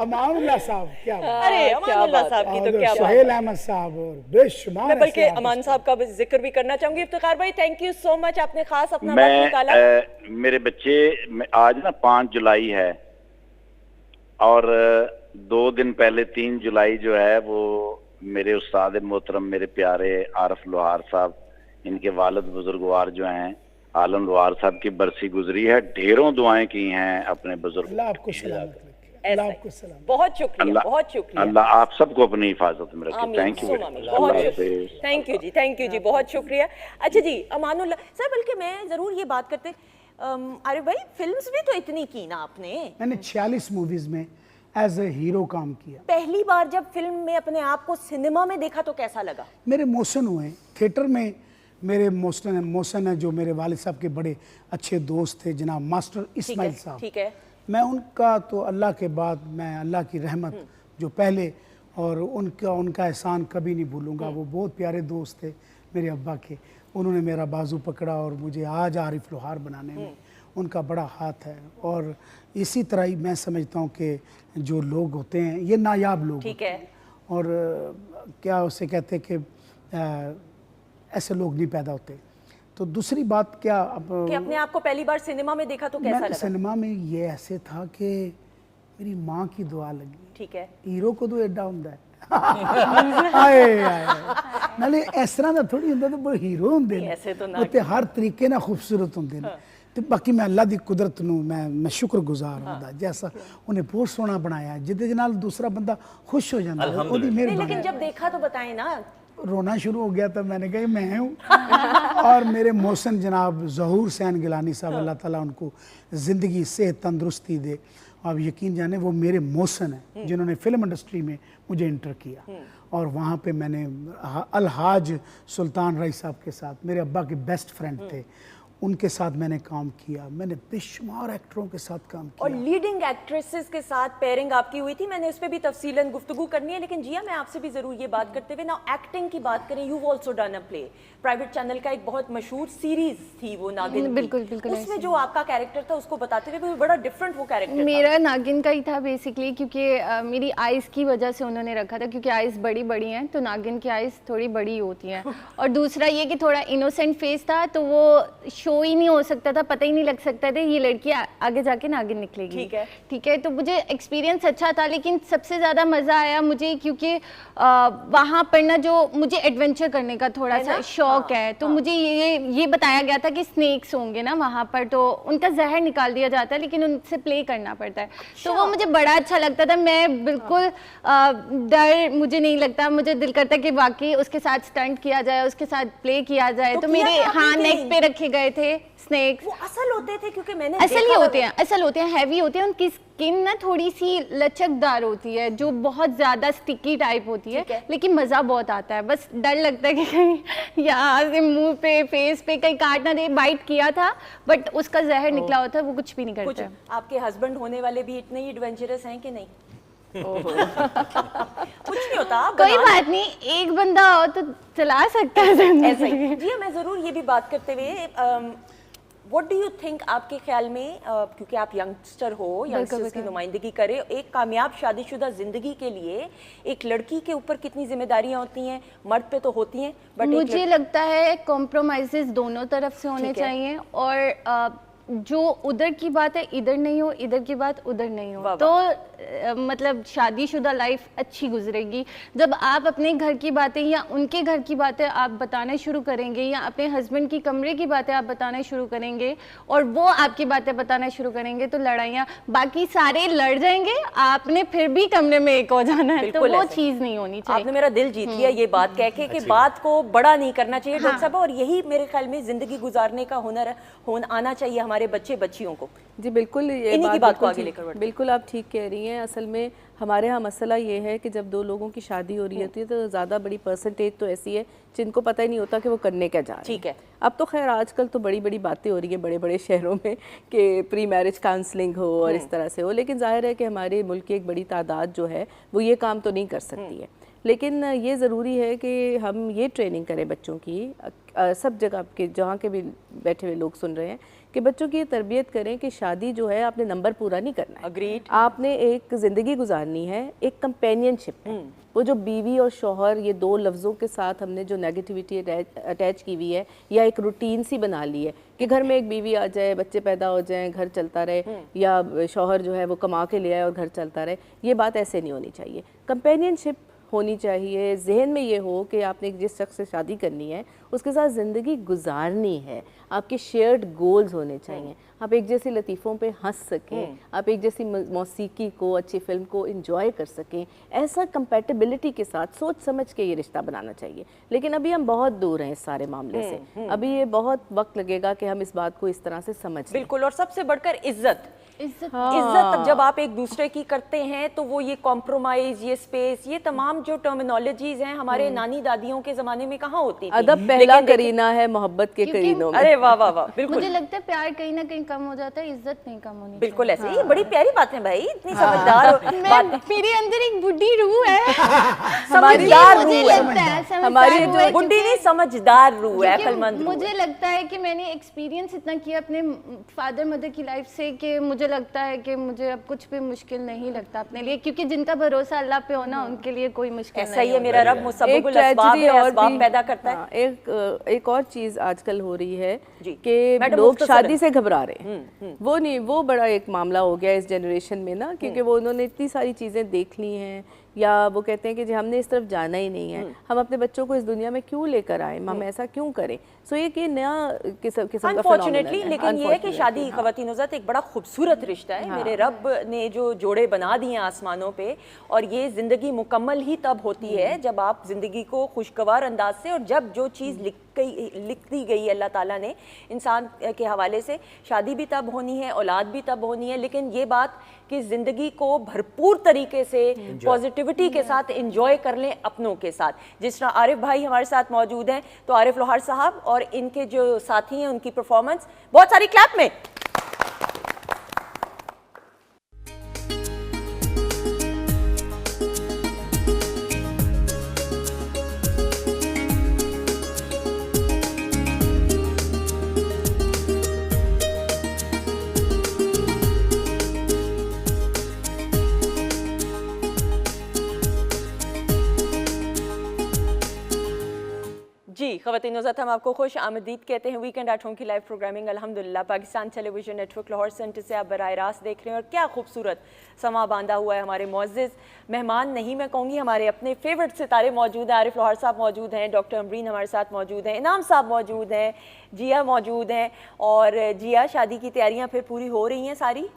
अमानुल्लाह साहब क्या बात। अरे अमानुल्लाह साहब की तो क्या बात। सुहेल अहमद साहब और बेशुमार। मैं बल्कि अमान साहब का जिक्र भी करना चाहूंगी। इफ्तिखार भाई थैंक यू सो मच, आपने खास अपना वक्त निकाला। मेरे बच्चे आज ना 5 जुलाई है, और 2 दिन पहले 3 जुलाई जो है वो मेरे उस्ताद मोहतरम मेरे प्यारे आरिफ लोहार साहब, इनके वालिद बुजुर्गवार जो हैं आलम लोहार साहब की बरसी गुजरी है। ढेरों दुआएं की हैं अपने बुजुर्ग। अल्लाह आपको सलामत रखे, अल्लाह आपको सलामत। बहुत शुक्रिया, बहुत शुक्रिया। अल्लाह आप सबको अपनी हिफाजत में रखे। थैंक यू, बहुत शुक्रिया। Thank you ji, thank you ji, बहुत शुक्रिया। अच्छा जी अमानुल्लाह सर, बल्कि मैं जरूर ये बात करते, आरिफ भाई फिल्म्स भी तो इतनी की ना आपने। मैंने 46 मूवीज में एज ए हीरो काम किया। पहली बार जब फिल्म में अपने आप को सिनेमा में देखा तो कैसा लगा? मेरे मोशन हुए थिएटर में। मेरे मोशन है जो मेरे वालिद साहब के बड़े अच्छे दोस्त थे, जनाब मास्टर इस्माइल साहब। ठीक है। मैं उनका तो अल्लाह के बाद, मैं अल्लाह की रहमत जो पहले, और उनका एहसान कभी नहीं भूलूंगा। वो बहुत प्यारे दोस्त थे मेरे अब्बा के। उन्होंने मेरा बाजू पकड़ा और मुझे आज आरिफ लोहार बनाने में उनका बड़ा हाथ है। और इसी तरह ही मैं समझता हूँ कि जो लोग होते हैं ये नायाब लोग ठीक है, और क्या उसे कहते हैं कि ऐसे लोग नहीं पैदा होते। तो दूसरी बात क्या, कि अपने आप को पहली बार सिनेमा में देखा तो कैसा लगा? सिनेमा में ये ऐसे था कि मेरी माँ की दुआ लगी। ठीक है। हीरो को तो एडा ਹੁੰਦਾ ਹਾਏ ਨਾਲੇ ਇਸ ਤਰ੍ਹਾਂ ਦਾ ਥੋੜੀ ਹੁੰਦਾ, ਤੇ ਹੀਰੋ ਹੁੰਦੇ ਨੇ ਐਸੇ ਤਾਂ ਨਾ, ਉਹ ਤੇ ਹਰ ਤਰੀਕੇ ਨਾਲ ਖੂਬਸੂਰਤ ਹੁੰਦੇ ਨੇ। ਤੇ ਬਾਕੀ ਮੈਂ ਅੱਲਾ ਦੀ ਕੁਦਰਤ ਨੂੰ ਮੈਂ ਸ਼ੁਕਰਗੁਜ਼ਾਰ ਹੁੰਦਾ, ਜੈਸਾ ਉਹਨੇ ਬਹੁਤ ਸੋਹਣਾ ਬਣਾਇਆ, ਜਿਹਦੇ ਨਾਲ ਦੂਸਰਾ ਬੰਦਾ ਖੁਸ਼ ਹੋ ਜਾਂਦਾ, ਉਹਦੀ ਮਿਹਰਬਾਨੀ। लेकिन जब देखा तो बताएं ना। रोना शुरू हो गया तो मैंने कहा मैं हूँ। और मेरे मोहसिन जनाब ज़हूर सैन गिलानी साहब, अल्लाह ताला उनको ज़िंदगी सेहत तंदुरुस्ती दे। आप यकीन जाने वो मेरे मोहसिन हैं जिन्होंने फिल्म इंडस्ट्री में मुझे इंटर किया। और वहाँ पे मैंने अलहाज सुल्तान रई साहब के साथ, मेरे अब्बा के बेस्ट फ्रेंड थे, उनके साथ मैंने काम किया। मैंने बेशुमार एक्टरों के साथ काम किया। और लीडिंग एक्ट्रेसेस के साथ पेयरिंग आपकी हुई थी, मैंने इस पे भी तफसीलन गुफ्तगू करनी है। लेकिन जिया मैं आपसे भी जरूर ये बात करते हुए ना एक्टिंग की बात करें, you also done a play, private channel का एक बहुत मशहूर सीरीज थी वो नागिन की। बिल्कुल बिल्कुल। उसमें जो आपका कैरेक्टर था उसको बताते हुए बड़ा डिफरेंट वो कैरेक्टर मेरा नागिन का ही था बेसिकली, क्योंकि मेरी आइज़ की वजह से उन्होंने रखा था, क्योंकि आइज़ बड़ी बड़ी हैं तो नागिन की आइज़ थोड़ी बड़ी होती हैं। और दूसरा ये कि थोड़ा इनोसेंट फेस था, तो वो शो ही नहीं हो सकता था, पता ही नहीं लग सकता था ये लड़की आगे जाके नागिन निकलेगी। ठीक है, ठीक है। तो मुझे एक्सपीरियंस अच्छा था, लेकिन सबसे ज़्यादा मज़ा आया मुझे, क्योंकि वहाँ पर ना जो मुझे एडवेंचर करने का थोड़ा सा शौक है, तो मुझे ये बताया गया था कि स्नेक्स होंगे ना वहाँ पर, तो उनका जहर निकाल दिया जाता है, लेकिन उनसे प्ले करना पड़ता है। तो वो मुझे बड़ा अच्छा लगता था। मैं बिल्कुल डर मुझे नहीं लगता, मुझे दिल करता कि वाकई उसके साथ स्टंट किया जाए, उसके साथ प्ले किया जाए। तो मेरे हाँ नेक पे रखे गए थे स्नेक्स। वो असल होते थे? क्योंकि मैंने असल ही होते हैं, असल होते हैं, हैवी होते हैं। उनकी स्किन ना थोड़ी सी लचकदार होती है, जो बहुत ज़्यादा स्टिकी टाइप होती है, लेकिन मज़ा बहुत आता है। बस डर लगता है कि कहीं यहाँ से मुंह पे फेस पे कहीं काट ना दे। बाइट किया था बट उसका जहर निकला होता है, वो कुछ भी नहीं करता है। आपके हस्बैंड होने वाले भी इतने ही एडवेंचरस हैं कि नहीं? कुछ नहीं होता, कोई बात नहीं, एक बंदा हो तो चला सकता है ऐसा ही। जी मैं ज़रूर ये भी बात करते हुए, व्हाट डू यू थिंक, आपके ख्याल में, क्योंकि आप यंगस्टर हो, यंगस्टर्स की नुमाइंदगी करें, एक कामयाब शादीशुदा ज़िंदगी के लिए एक लड़की के ऊपर कितनी जिम्मेदारियां होती हैं? मर्द पे तो होती हैं, बट मुझे लगता है कॉम्प्रोमाइज़ेस दोनों तरफ से होने चाहिए। और जो उधर की बात है इधर नहीं हो, इधर की बात उधर नहीं हो, तो मतलब शादीशुदा लाइफ अच्छी गुजरेगी। जब आप अपने घर की बातें या उनके घर की बातें आप बताना शुरू करेंगे, या अपने हस्बैंड की कमरे की बातें आप बताना शुरू करेंगे और वो आपकी बातें बताना शुरू करेंगे, तो लड़ाइयाँ, बाकी सारे लड़ जाएंगे, आपने फिर भी कमरे में एक हो जाना है, तो वो चीज़ नहीं होनी चाहिए। आपने मेरा दिल जीत लिया ये बात कह के कि बात को बड़ा नहीं करना चाहिए डॉक्टर साहब, और यही मेरे ख्याल में जिंदगी गुजारने का हुनर आना चाहिए हमारे बच्चे बच्चियों को। जी बिल्कुल, ये इन्हीं की बात को बिल्कुल आगे लेकर बढ़ते हैं। बिल्कुल आप ठीक कह रही हैं। असल में हमारे यहाँ मसला ये है कि जब दो लोगों की शादी हो रही होती है तो ज़्यादा बड़ी परसेंटेज तो ऐसी है जिनको पता ही नहीं होता कि वो करने क्या जा रहे हैं। ठीक है। अब तो खैर आजकल तो बड़ी बड़ी बातें हो रही हैं बड़े बड़े शहरों में कि प्री मैरिज काउंसलिंग हो और इस तरह से हो, लेकिन जाहिर है कि हमारे मुल्क की एक बड़ी तादाद जो है वो ये काम तो नहीं कर सकती है। लेकिन ये ज़रूरी है कि हम ये ट्रेनिंग करें बच्चों की, सब जगह के जहाँ के भी बैठे हुए लोग सुन रहे हैं, कि बच्चों की ये तरबियत करें कि शादी जो है आपने नंबर पूरा नहीं करना है। अग्रीड। आपने एक ज़िंदगी गुजारनी है, एक कंपेनियनशिप है। वो जो बीवी और शौहर, ये दो लफ्ज़ों के साथ हमने जो नेगेटिविटी अटैच की हुई है या एक रूटीन सी बना ली है कि घर में एक बीवी आ जाए, बच्चे पैदा हो जाएं, घर चलता रहे, या शौहर जो है वो कमा के ले आए और घर चलता रहे, ये बात ऐसे नहीं होनी चाहिए। कंपेनियनशिप होनी चाहिए, जहन में ये हो कि आपने जिस शख्स से शादी करनी है उसके साथ ज़िंदगी गुजारनी है, आपके शेयर्ड गोल्स होने चाहिए, आप एक जैसी लतीफ़ों पे हंस सकें, आप एक जैसी मौसीकी को, अच्छी फिल्म को एंजॉय कर सकें, ऐसा कंपैटिबिलिटी के साथ सोच समझ के ये रिश्ता बनाना चाहिए। लेकिन अभी हम बहुत दूर हैं इस सारे मामले से, अभी ये बहुत वक्त लगेगा कि हम इस बात को इस तरह से समझ लें। बिल्कुल, और सबसे बढ़कर इज्जत। इज्जत जब आप एक दूसरे की करते हैं तो वो ये कॉम्प्रोमाइज, ये स्पेस, ये तमाम जो टर्मिनोलॉजीज हैं हमारे नानी दादियों के जमाने में कहाँ होती थी। अदब पहला करीना है मोहब्बत के करीनों में। अरे वाह वाह वाह, बिल्कुल। मुझे लगता है प्यार कहीं ना कहीं कम हो जाता है, इज्जत नहीं कम होनी। बिल्कुल ऐसे, ये बड़ी प्यारी बात है भाई, इतनी समझदार हो। मेरे अंदर एक बुढ़ी रूह है, समझदार रूह मुझे है लगता है, हमारी समझदार रूह है, बुढ़ी नहीं, समझदार रूह है, क्योंकि अक्लमंद रूह है। मुझे लगता है कि मैंने एक्सपीरियंस इतना किया अपने फादर मदर की लाइफ से कि मुझे लगता है कि मुझे अब कुछ भी मुश्किल नहीं लगता अपने लिए, क्योंकि जिनका भरोसा अल्लाह पे हो ना उनके लिए कोई मुश्किल ऐसा ही है, नहीं मेरा रब मुसब्बिबुल अस्बाब है, अस्बाब पैदा करता है। एक और चीज आजकल हो रही है जी। कि मैडम, लोग मुख्तसरन। शादी से घबरा रहे हैं। वो नहीं, वो बड़ा एक मामला हो गया इस जनरेशन में ना, क्योंकि वो उन्होंने इतनी सारी चीजें देख ली हैं, या वो कहते हैं कि जी हमने इस तरफ जाना ही नहीं है, हम अपने बच्चों को इस दुनिया में क्यों लेकर आए, हम ऐसा क्यों करें। सो ये कि नया किस्म का अनफॉर्चुनेटली, लेकिन ये है कि शादी ख़वातीन ज़ात एक बड़ा खूबसूरत रिश्ता है। मेरे रब ने जो जोड़े बना दिए आसमानों पे, और ये ज़िंदगी मुकम्मल ही तब होती है जब आप ज़िंदगी को खुशगवार अंदाज से, और जब जो चीज़ लिख दी गई अल्लाह ताला ने इंसान के हवाले से, शादी भी तब होनी है, औलाद भी तब होनी है, लेकिन ये बात कि ज़िंदगी को भरपूर तरीके से पॉजिटिविटी के साथ एंजॉय कर लें अपनों के साथ। जिस तरह आरिफ भाई हमारे साथ मौजूद हैं, तो आरिफ लोहार साहब और इनके जो साथी हैं उनकी परफॉर्मेंस, बहुत सारी क्लैप में। जी ख़वातीन हम आपको खुश आमदीद कहते हैं वीकेंड एट होम की लाइव प्रोग्रामिंग अल्हम्दुलिल्लाह Pakistan television network Lahore centre से आप बराह रास्त देख रहे हैं। और क्या खूबसूरत समा बांधा हुआ है। हमारे मुअज़्ज़िज़ मेहमान नहीं, मैं कहूँगी हमारे अपने फेवरेट सितारे मौजूद हैं। आरिफ लोहार साहब मौजूद हैं, डॉक्टर अमरीन हमारे साथ मौजूद हैं, इनाम साहब मौजूद हैं, जिया मौजूद हैं। और जिया, शादी की तैयारियाँ फिर पूरी हो रही हैं? सारी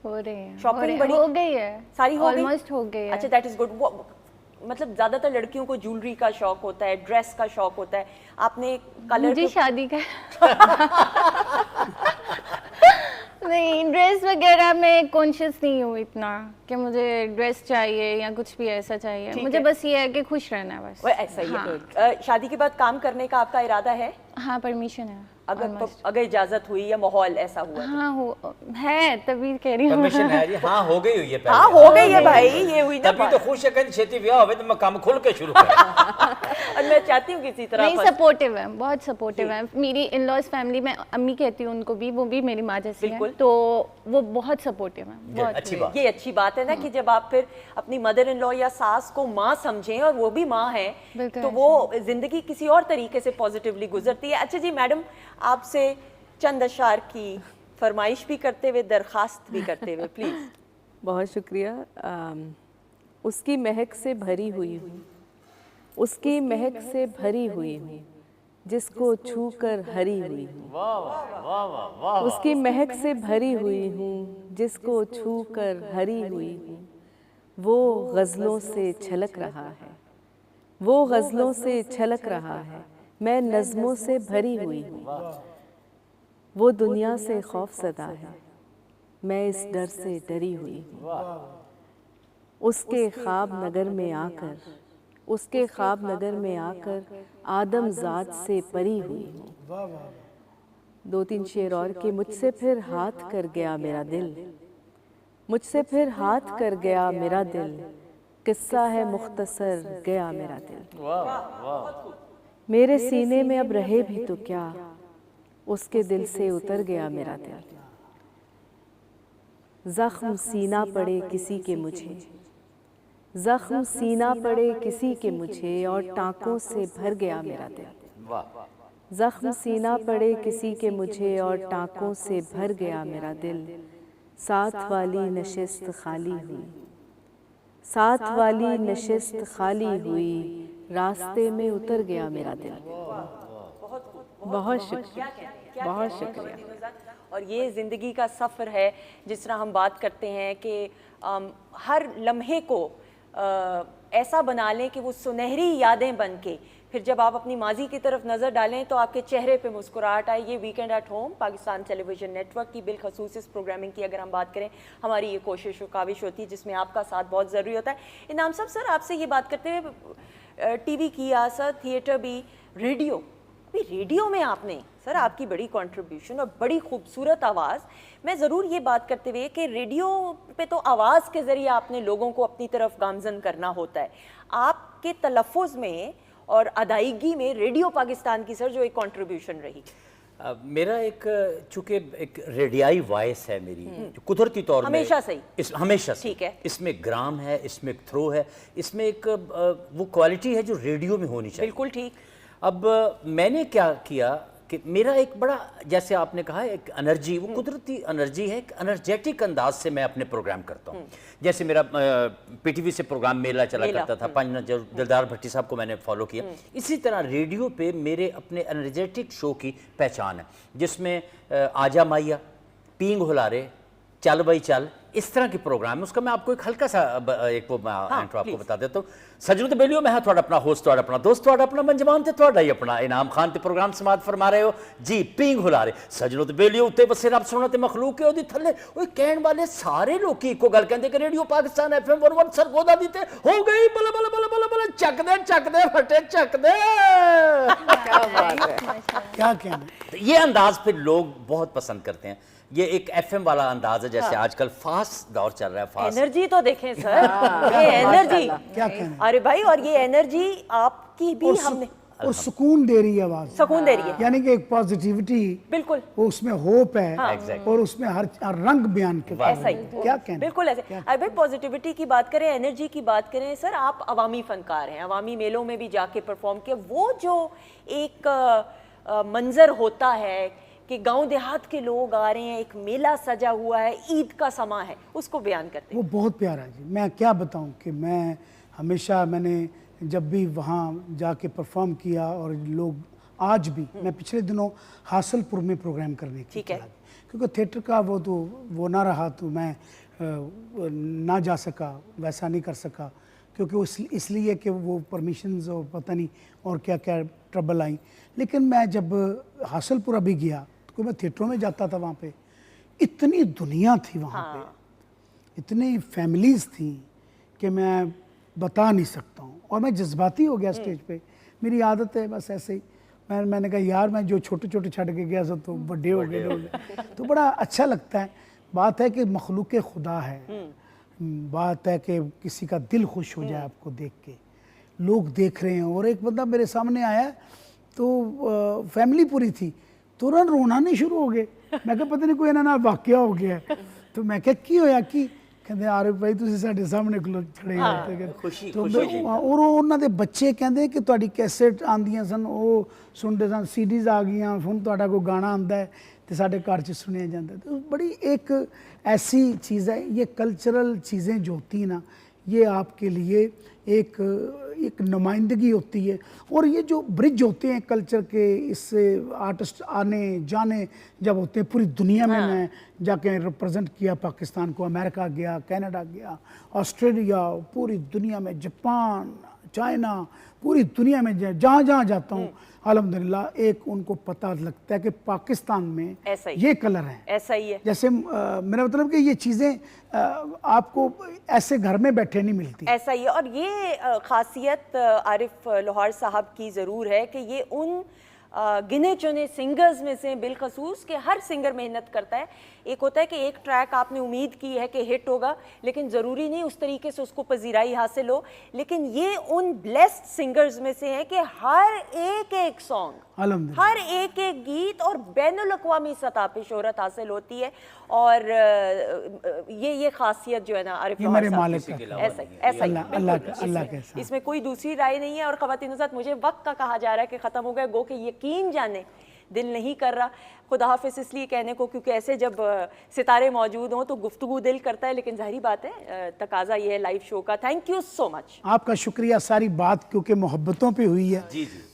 हो रही है, शॉपिंग बड़ी हो गई है, सारी हो गई, ऑलमोस्ट हो गई है। अच्छा, दैट इज़ गुड। मतलब ज़्यादातर लड़कियों को ज्वेलरी का शौक होता है, ड्रेस का शौक होता है, आपने कलर मुझे शादी का नहीं, ड्रेस वगैरह में कॉन्शियस नहीं हूँ इतना कि मुझे ड्रेस चाहिए या कुछ भी ऐसा चाहिए। मुझे बस ये है कि खुश रहना है बस। ऐसा ही है। शादी के बाद काम करने का आपका इरादा है? हाँ, परमिशन है। अगर इजाजत हुई या माहौल ऐसा हुआ? हाँ हो है, तभी कह रही हूँ। परमिशन है जी, हाँ हो गई हुई है पहले। हाँ हो गई है भाई, ये हुई ना तभी तो खुश है कि छेती ब्याह होवे तो मैं काम खुल के शुरू करूं। और मैं चाहती हूँ किसी तरह नहीं, सपोर्टिव है, बहुत सपोर्टिव है। मेरी इन लॉज फैमिली में अम्मी कहती हूँ उनको भी, वो भी मेरी माँ जैसी है, तो वो बहुत सपोर्टिव है। बहुत अच्छी बात। ये अच्छी बात है ना कि जब आप फिर अपनी मदर इन लॉ या सास को माँ समझें और वो भी माँ है, तो वो जिंदगी किसी और तरीके से पॉजिटिवली गुजरती है। अच्छा जी मैडम, आपसे चंद अशार की फरमाइश भी करते हुए, दरखास्त भी करते हुए, प्लीज़। बहुत शुक्रिया। उसकी महक से भरी हुई हूँ, उसकी महक से भरी हुई हूँ, जिसको छू कर हरी हुई हूँ। उसकी महक से भरी हुई हूँ, जिसको छू कर हरी हुई हूँ। वो गज़लों से छलक रहा है, वो गज़लों से छलक रहा है। मैं नज़्मों से भरी हुई हूँ। वो दुनिया से खौफज़दा है, मैं इस डर से डरी हुई हूँ। उसके ख्वाब नगर में आकर, उसके ख्वाब नगर में आकर आदम ज़ात से परी हुई हूँ। 2-3 शेर और के मुझसे फिर हाथ कर गया मेरा दिल, मुझसे फिर हाथ कर गया मेरा दिल। किस्सा है मुख्तसर गया मेरा दिल। मेरे सीने में अब रहे भी तो क्या, उसके दिल से उतर गया मेरा दिल। ज़ख्म सीना पड़े किसी के मुझे, ज़ख्म सीना पड़े किसी के मुझे, और टाँकों से भर गया मेरा दिल। ज़ख्म सीना पड़े किसी के मुझे, और टाँकों से भर गया मेरा दिल। साथ वाली नशिस्त खाली हुई, साथ वाली नशिस्त खाली हुई, रास्ते में उतर गया मेरा दिल। बहुत शुक्रिया, बहुत शुक्रिया। और ये ज़िंदगी का सफ़र है, जिस तरह हम बात करते हैं कि हर लम्हे को ऐसा बना लें कि वो सुनहरी यादें बन के फिर जब आप अपनी माजी की तरफ नज़र डालें तो आपके चेहरे पे मुस्कुराहट आए। ये weekend at home Pakistan television network की बिलखसूस इस प्रोग्रामिंग की अगर हम बात करें, हमारी ये कोशिश और काविश होती है जिसमें आपका साथ बहुत ज़रूरी होता है। इनाम साहब, सर आपसे ये बात करते हुए, टीवी किया सर, थिएटर भी, रेडियो, अभी रेडियो में आपने सर आपकी बड़ी कंट्रीब्यूशन और बड़ी खूबसूरत आवाज़। मैं ज़रूर ये बात करते हुए कि रेडियो पे तो आवाज़ के ज़रिए आपने लोगों को अपनी तरफ गामजन करना होता है, आपके तलफ़ुज़ में और अदायगी में रेडियो पाकिस्तान की सर जो एक कंट्रीब्यूशन रही। मेरा एक चूँकि एक रेडियाई वॉइस है मेरी, जो कुदरती तौर में हमेशा सही, हमेशा से, ठीक है, इसमें ग्राम है, इसमें एक थ्रो है, इसमें एक वो क्वालिटी है जो रेडियो में होनी चाहिए। बिल्कुल ठीक। अब मैंने क्या किया कि मेरा एक बड़ा, जैसे आपने कहा, एक एनर्जी, वो कुदरती एनर्जी है, एक एनर्जेटिक अंदाज से मैं अपने प्रोग्राम करता हूँ। जैसे मेरा पीटीवी से प्रोग्राम मेला चला करता था, पंजना दिलदार भट्टी साहब को मैंने फॉलो किया। इसी तरह रेडियो पे मेरे अपने एनर्जेटिक शो की पहचान है, जिसमें आजा माइया, पींग हुलारे, चल भाई चल, इस तरह के प्रोग्राम है। उसका मैं आपको एक हल्का सा एक वो इंट्रो आपको बता देता हूँ। सजनों ते बेलियो, मैं हाँ थोड़ा अपना होस्ट, थोड़ा अपना दोस्त, थोड़ा अपना मंजमान, थोड़ा ही अपना इनाम खान ते प्रोग्राम समात फरमा रहे हो जी। पींग हुला रहे सजनों ते बेलियो उत्ते बसे रब सुना ते मखलूक है ओदी थल्ले। ओए कहण वाले सारे लोग इको गल कहंदे कि रेडियो पाकिस्तान FM 1 सरगोदा दी ते हो गई बले बले बले बले बले चक दे फटे चक दे। क्या बात है, क्या कहना। ये अंदाज फिर लोग बहुत पसंद करते हैं। ये एक FM वाला अंदाज है, जैसे आजकल फास्ट दौर चल रहा है, फास्ट। एनर्जी तो देखें सर, ये एनर्जी क्या कहना। अरे भाई, और ये एनर्जी आपकी भी हमने वो सुकून दे रही है आवाज, सुकून दे रही है, यानी कि एक पॉजिटिविटी, बिल्कुल वो उसमें होप है, और उसमें हर रंग बयान के ऐसा ही, क्या कहना। बिल्कुल ऐसे। अरे भाई, पॉजिटिविटी की बात करें, एनर्जी की बात करें, सर आप अवामी फनकार हैं, अवामी मेलों में भी जाके परफॉर्म किया। वो जो एक मंजर होता है कि गांव देहात के लोग आ रहे हैं, एक मेला सजा हुआ है, ईद का समा है, उसको बयान करते हैं। वो बहुत प्यारा जी। मैं क्या बताऊं कि मैं हमेशा, मैंने जब भी वहाँ जाके परफॉर्म किया, और लोग आज भी, मैं पिछले दिनों हासलपुर में प्रोग्राम करने की, क्योंकि थिएटर का वो तो वो ना रहा, तो मैं ना जा सका, वैसा नहीं कर सका, क्योंकि इसलिए कि वो परमिशंस और पता नहीं और क्या क्या ट्रबल आई। लेकिन मैं जब हासलपुर अभी गया, तो मैं थिएटरों में जाता था, वहाँ पे इतनी दुनिया थी वहाँ पे, इतनी फैमिलीज़ थी कि मैं बता नहीं सकता हूँ, और मैं जज्बाती हो गया स्टेज पे। मेरी आदत है बस ऐसे ही, मैंने कहा यार, मैं जो छोटे छोटे छड़ के गया सब तो बड़े हो गए, तो बड़ा अच्छा लगता है। बात है कि मखलूक खुदा है, बात है कि किसी का दिल खुश हो जाए आपको देख के, लोग देख रहे हैं। और एक बंदा मेरे सामने आया, तो फैमिली पूरी थी, तुरंत रोना नहीं शुरू हो गए। मैं कहा पता नहीं कोई इन्हां नाल वाकया हो गया। तो मैं क्या की होया कि कहते आरिफ भाई तुसीं साडे सामने खड़े हो, खुशी और उन्हां दे बच्चे कहते कि तुहाडी कैसेट आंदियां सन, वो सुनते सन, CDs आ गई, हुण तुहाडा कोई गाना आंदा है, तो ते साढ़े घर च सुनिया जाता है। तो बड़ी एक ऐसी चीज़ है, ये कल्चरल चीज़ें जो होती हैं ना, ये आपके लिए एक नुमाइंदगी होती है। और ये जो ब्रिज होते हैं कल्चर के, इससे आर्टिस्ट आने जाने जब होते हैं पूरी दुनिया में, मैं जाके रिप्रेजेंट किया पाकिस्तान को, अमेरिका गया, कनाडा गया, ऑस्ट्रेलिया, पूरी दुनिया में, जापान, चाइना, पूरी दुनिया में जहाँ जहाँ जाता हूँ अल्हम्दुलिल्लाह एक उनको पता लगता है कि पाकिस्तान में ये कलर है, ऐसा ही है। जैसे मेरा मतलब कि ये चीज़ें आपको ऐसे घर में बैठे नहीं मिलती। ऐसा ही है। और ये खासियत आरिफ लोहार साहब की ज़रूर है कि ये उन गिने चुने सिंगर्स में से बिलखसूस के हर सिंगर मेहनत करता है। एक होता है कि एक ट्रैक आपने उम्मीद की है कि हिट होगा, लेकिन ज़रूरी नहीं उस तरीके से उसको पजीराई हासिल हो। लेकिन ये उन ब्लेस्ड सिंगर्स में से है कि हर एक सॉन्ग, हर एक गीत और बैनुल-अक़वामी सतह पे शोहरत हासिल होती है। और ये खासियत जो है ना आरिफ लोहार साहब की, ऐसा ही, इसमें कोई दूसरी राय नहीं है। और ख़वातीन साथ मुझे वक्त का कहा जा रहा है कि ख़त्म हो गया, गो के यकीन जाने दिल नहीं कर रहा खुदा हाफिज़ इसलिए कहने को, क्योंकि ऐसे जब सितारे मौजूद हों तो गुफ्तगू दिल करता है। लेकिन ज़ाहिरी बात है तकाजा ये है लाइव शो का। Thank you so much. आपका शुक्रिया। सारी बात क्योंकि मोहब्बतों पे हुई है,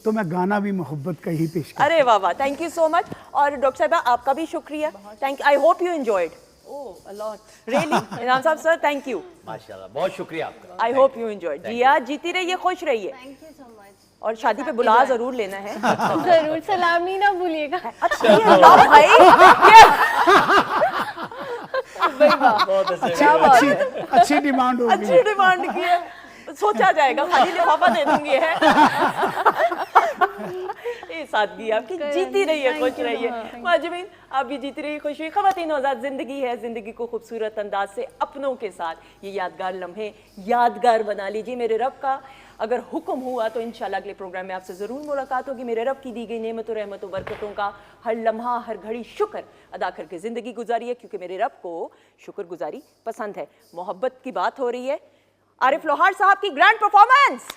तो मैं गाना भी मोहब्बत का ही पेश कर। अरे वाह वाह, थैंक यू सो मच। और डॉक्टर साहिबा आपका भी शुक्रिया। Thank you. I hope you enjoyed. Oh a lot really. Inam साहब सर थैंक यू। माशाल्लाह, बहुत शुक्रिया आपका। I hope you enjoyed. Zia जीती रहिए, खुश रहिए। Thank you so much. और शादी पे बुला जरूर लेना है। जरूर, सलामी ना भूलिएगा। अच्छा भाई, अच्छी डिमांड होगी। अच्छी डिमांड की है, सोचा जाएगा, खाली लिफाफा दे दूंगी है। ये सादगी आपकी। जीती रहिए, खुश रहिए। माजमीन आप भी जीती रहिए, खुश रहिए। ख़वातीन आज़ाद ज़िंदगी है, ज़िंदगी को खूबसूरत अंदाज से अपनों के साथ ये यादगार लम्हे यादगार बना लीजिए। मेरे रब का अगर हुक्म हुआ तो इंशाल्लाह अगले प्रोग्राम में आपसे ज़रूर मुलाकात होगी। मेरे रब की दी गई नेमतों रहमतों बरकतों का हर लम्हा हर घड़ी शुक्र अदा करके ज़िंदगी गुजारिए, क्योंकि मेरे रब को शुक्रगुजारी पसंद है। मोहब्बत की बात हो रही है, आरिफ लोहार साहब की ग्रैंड परफॉर्मेंस।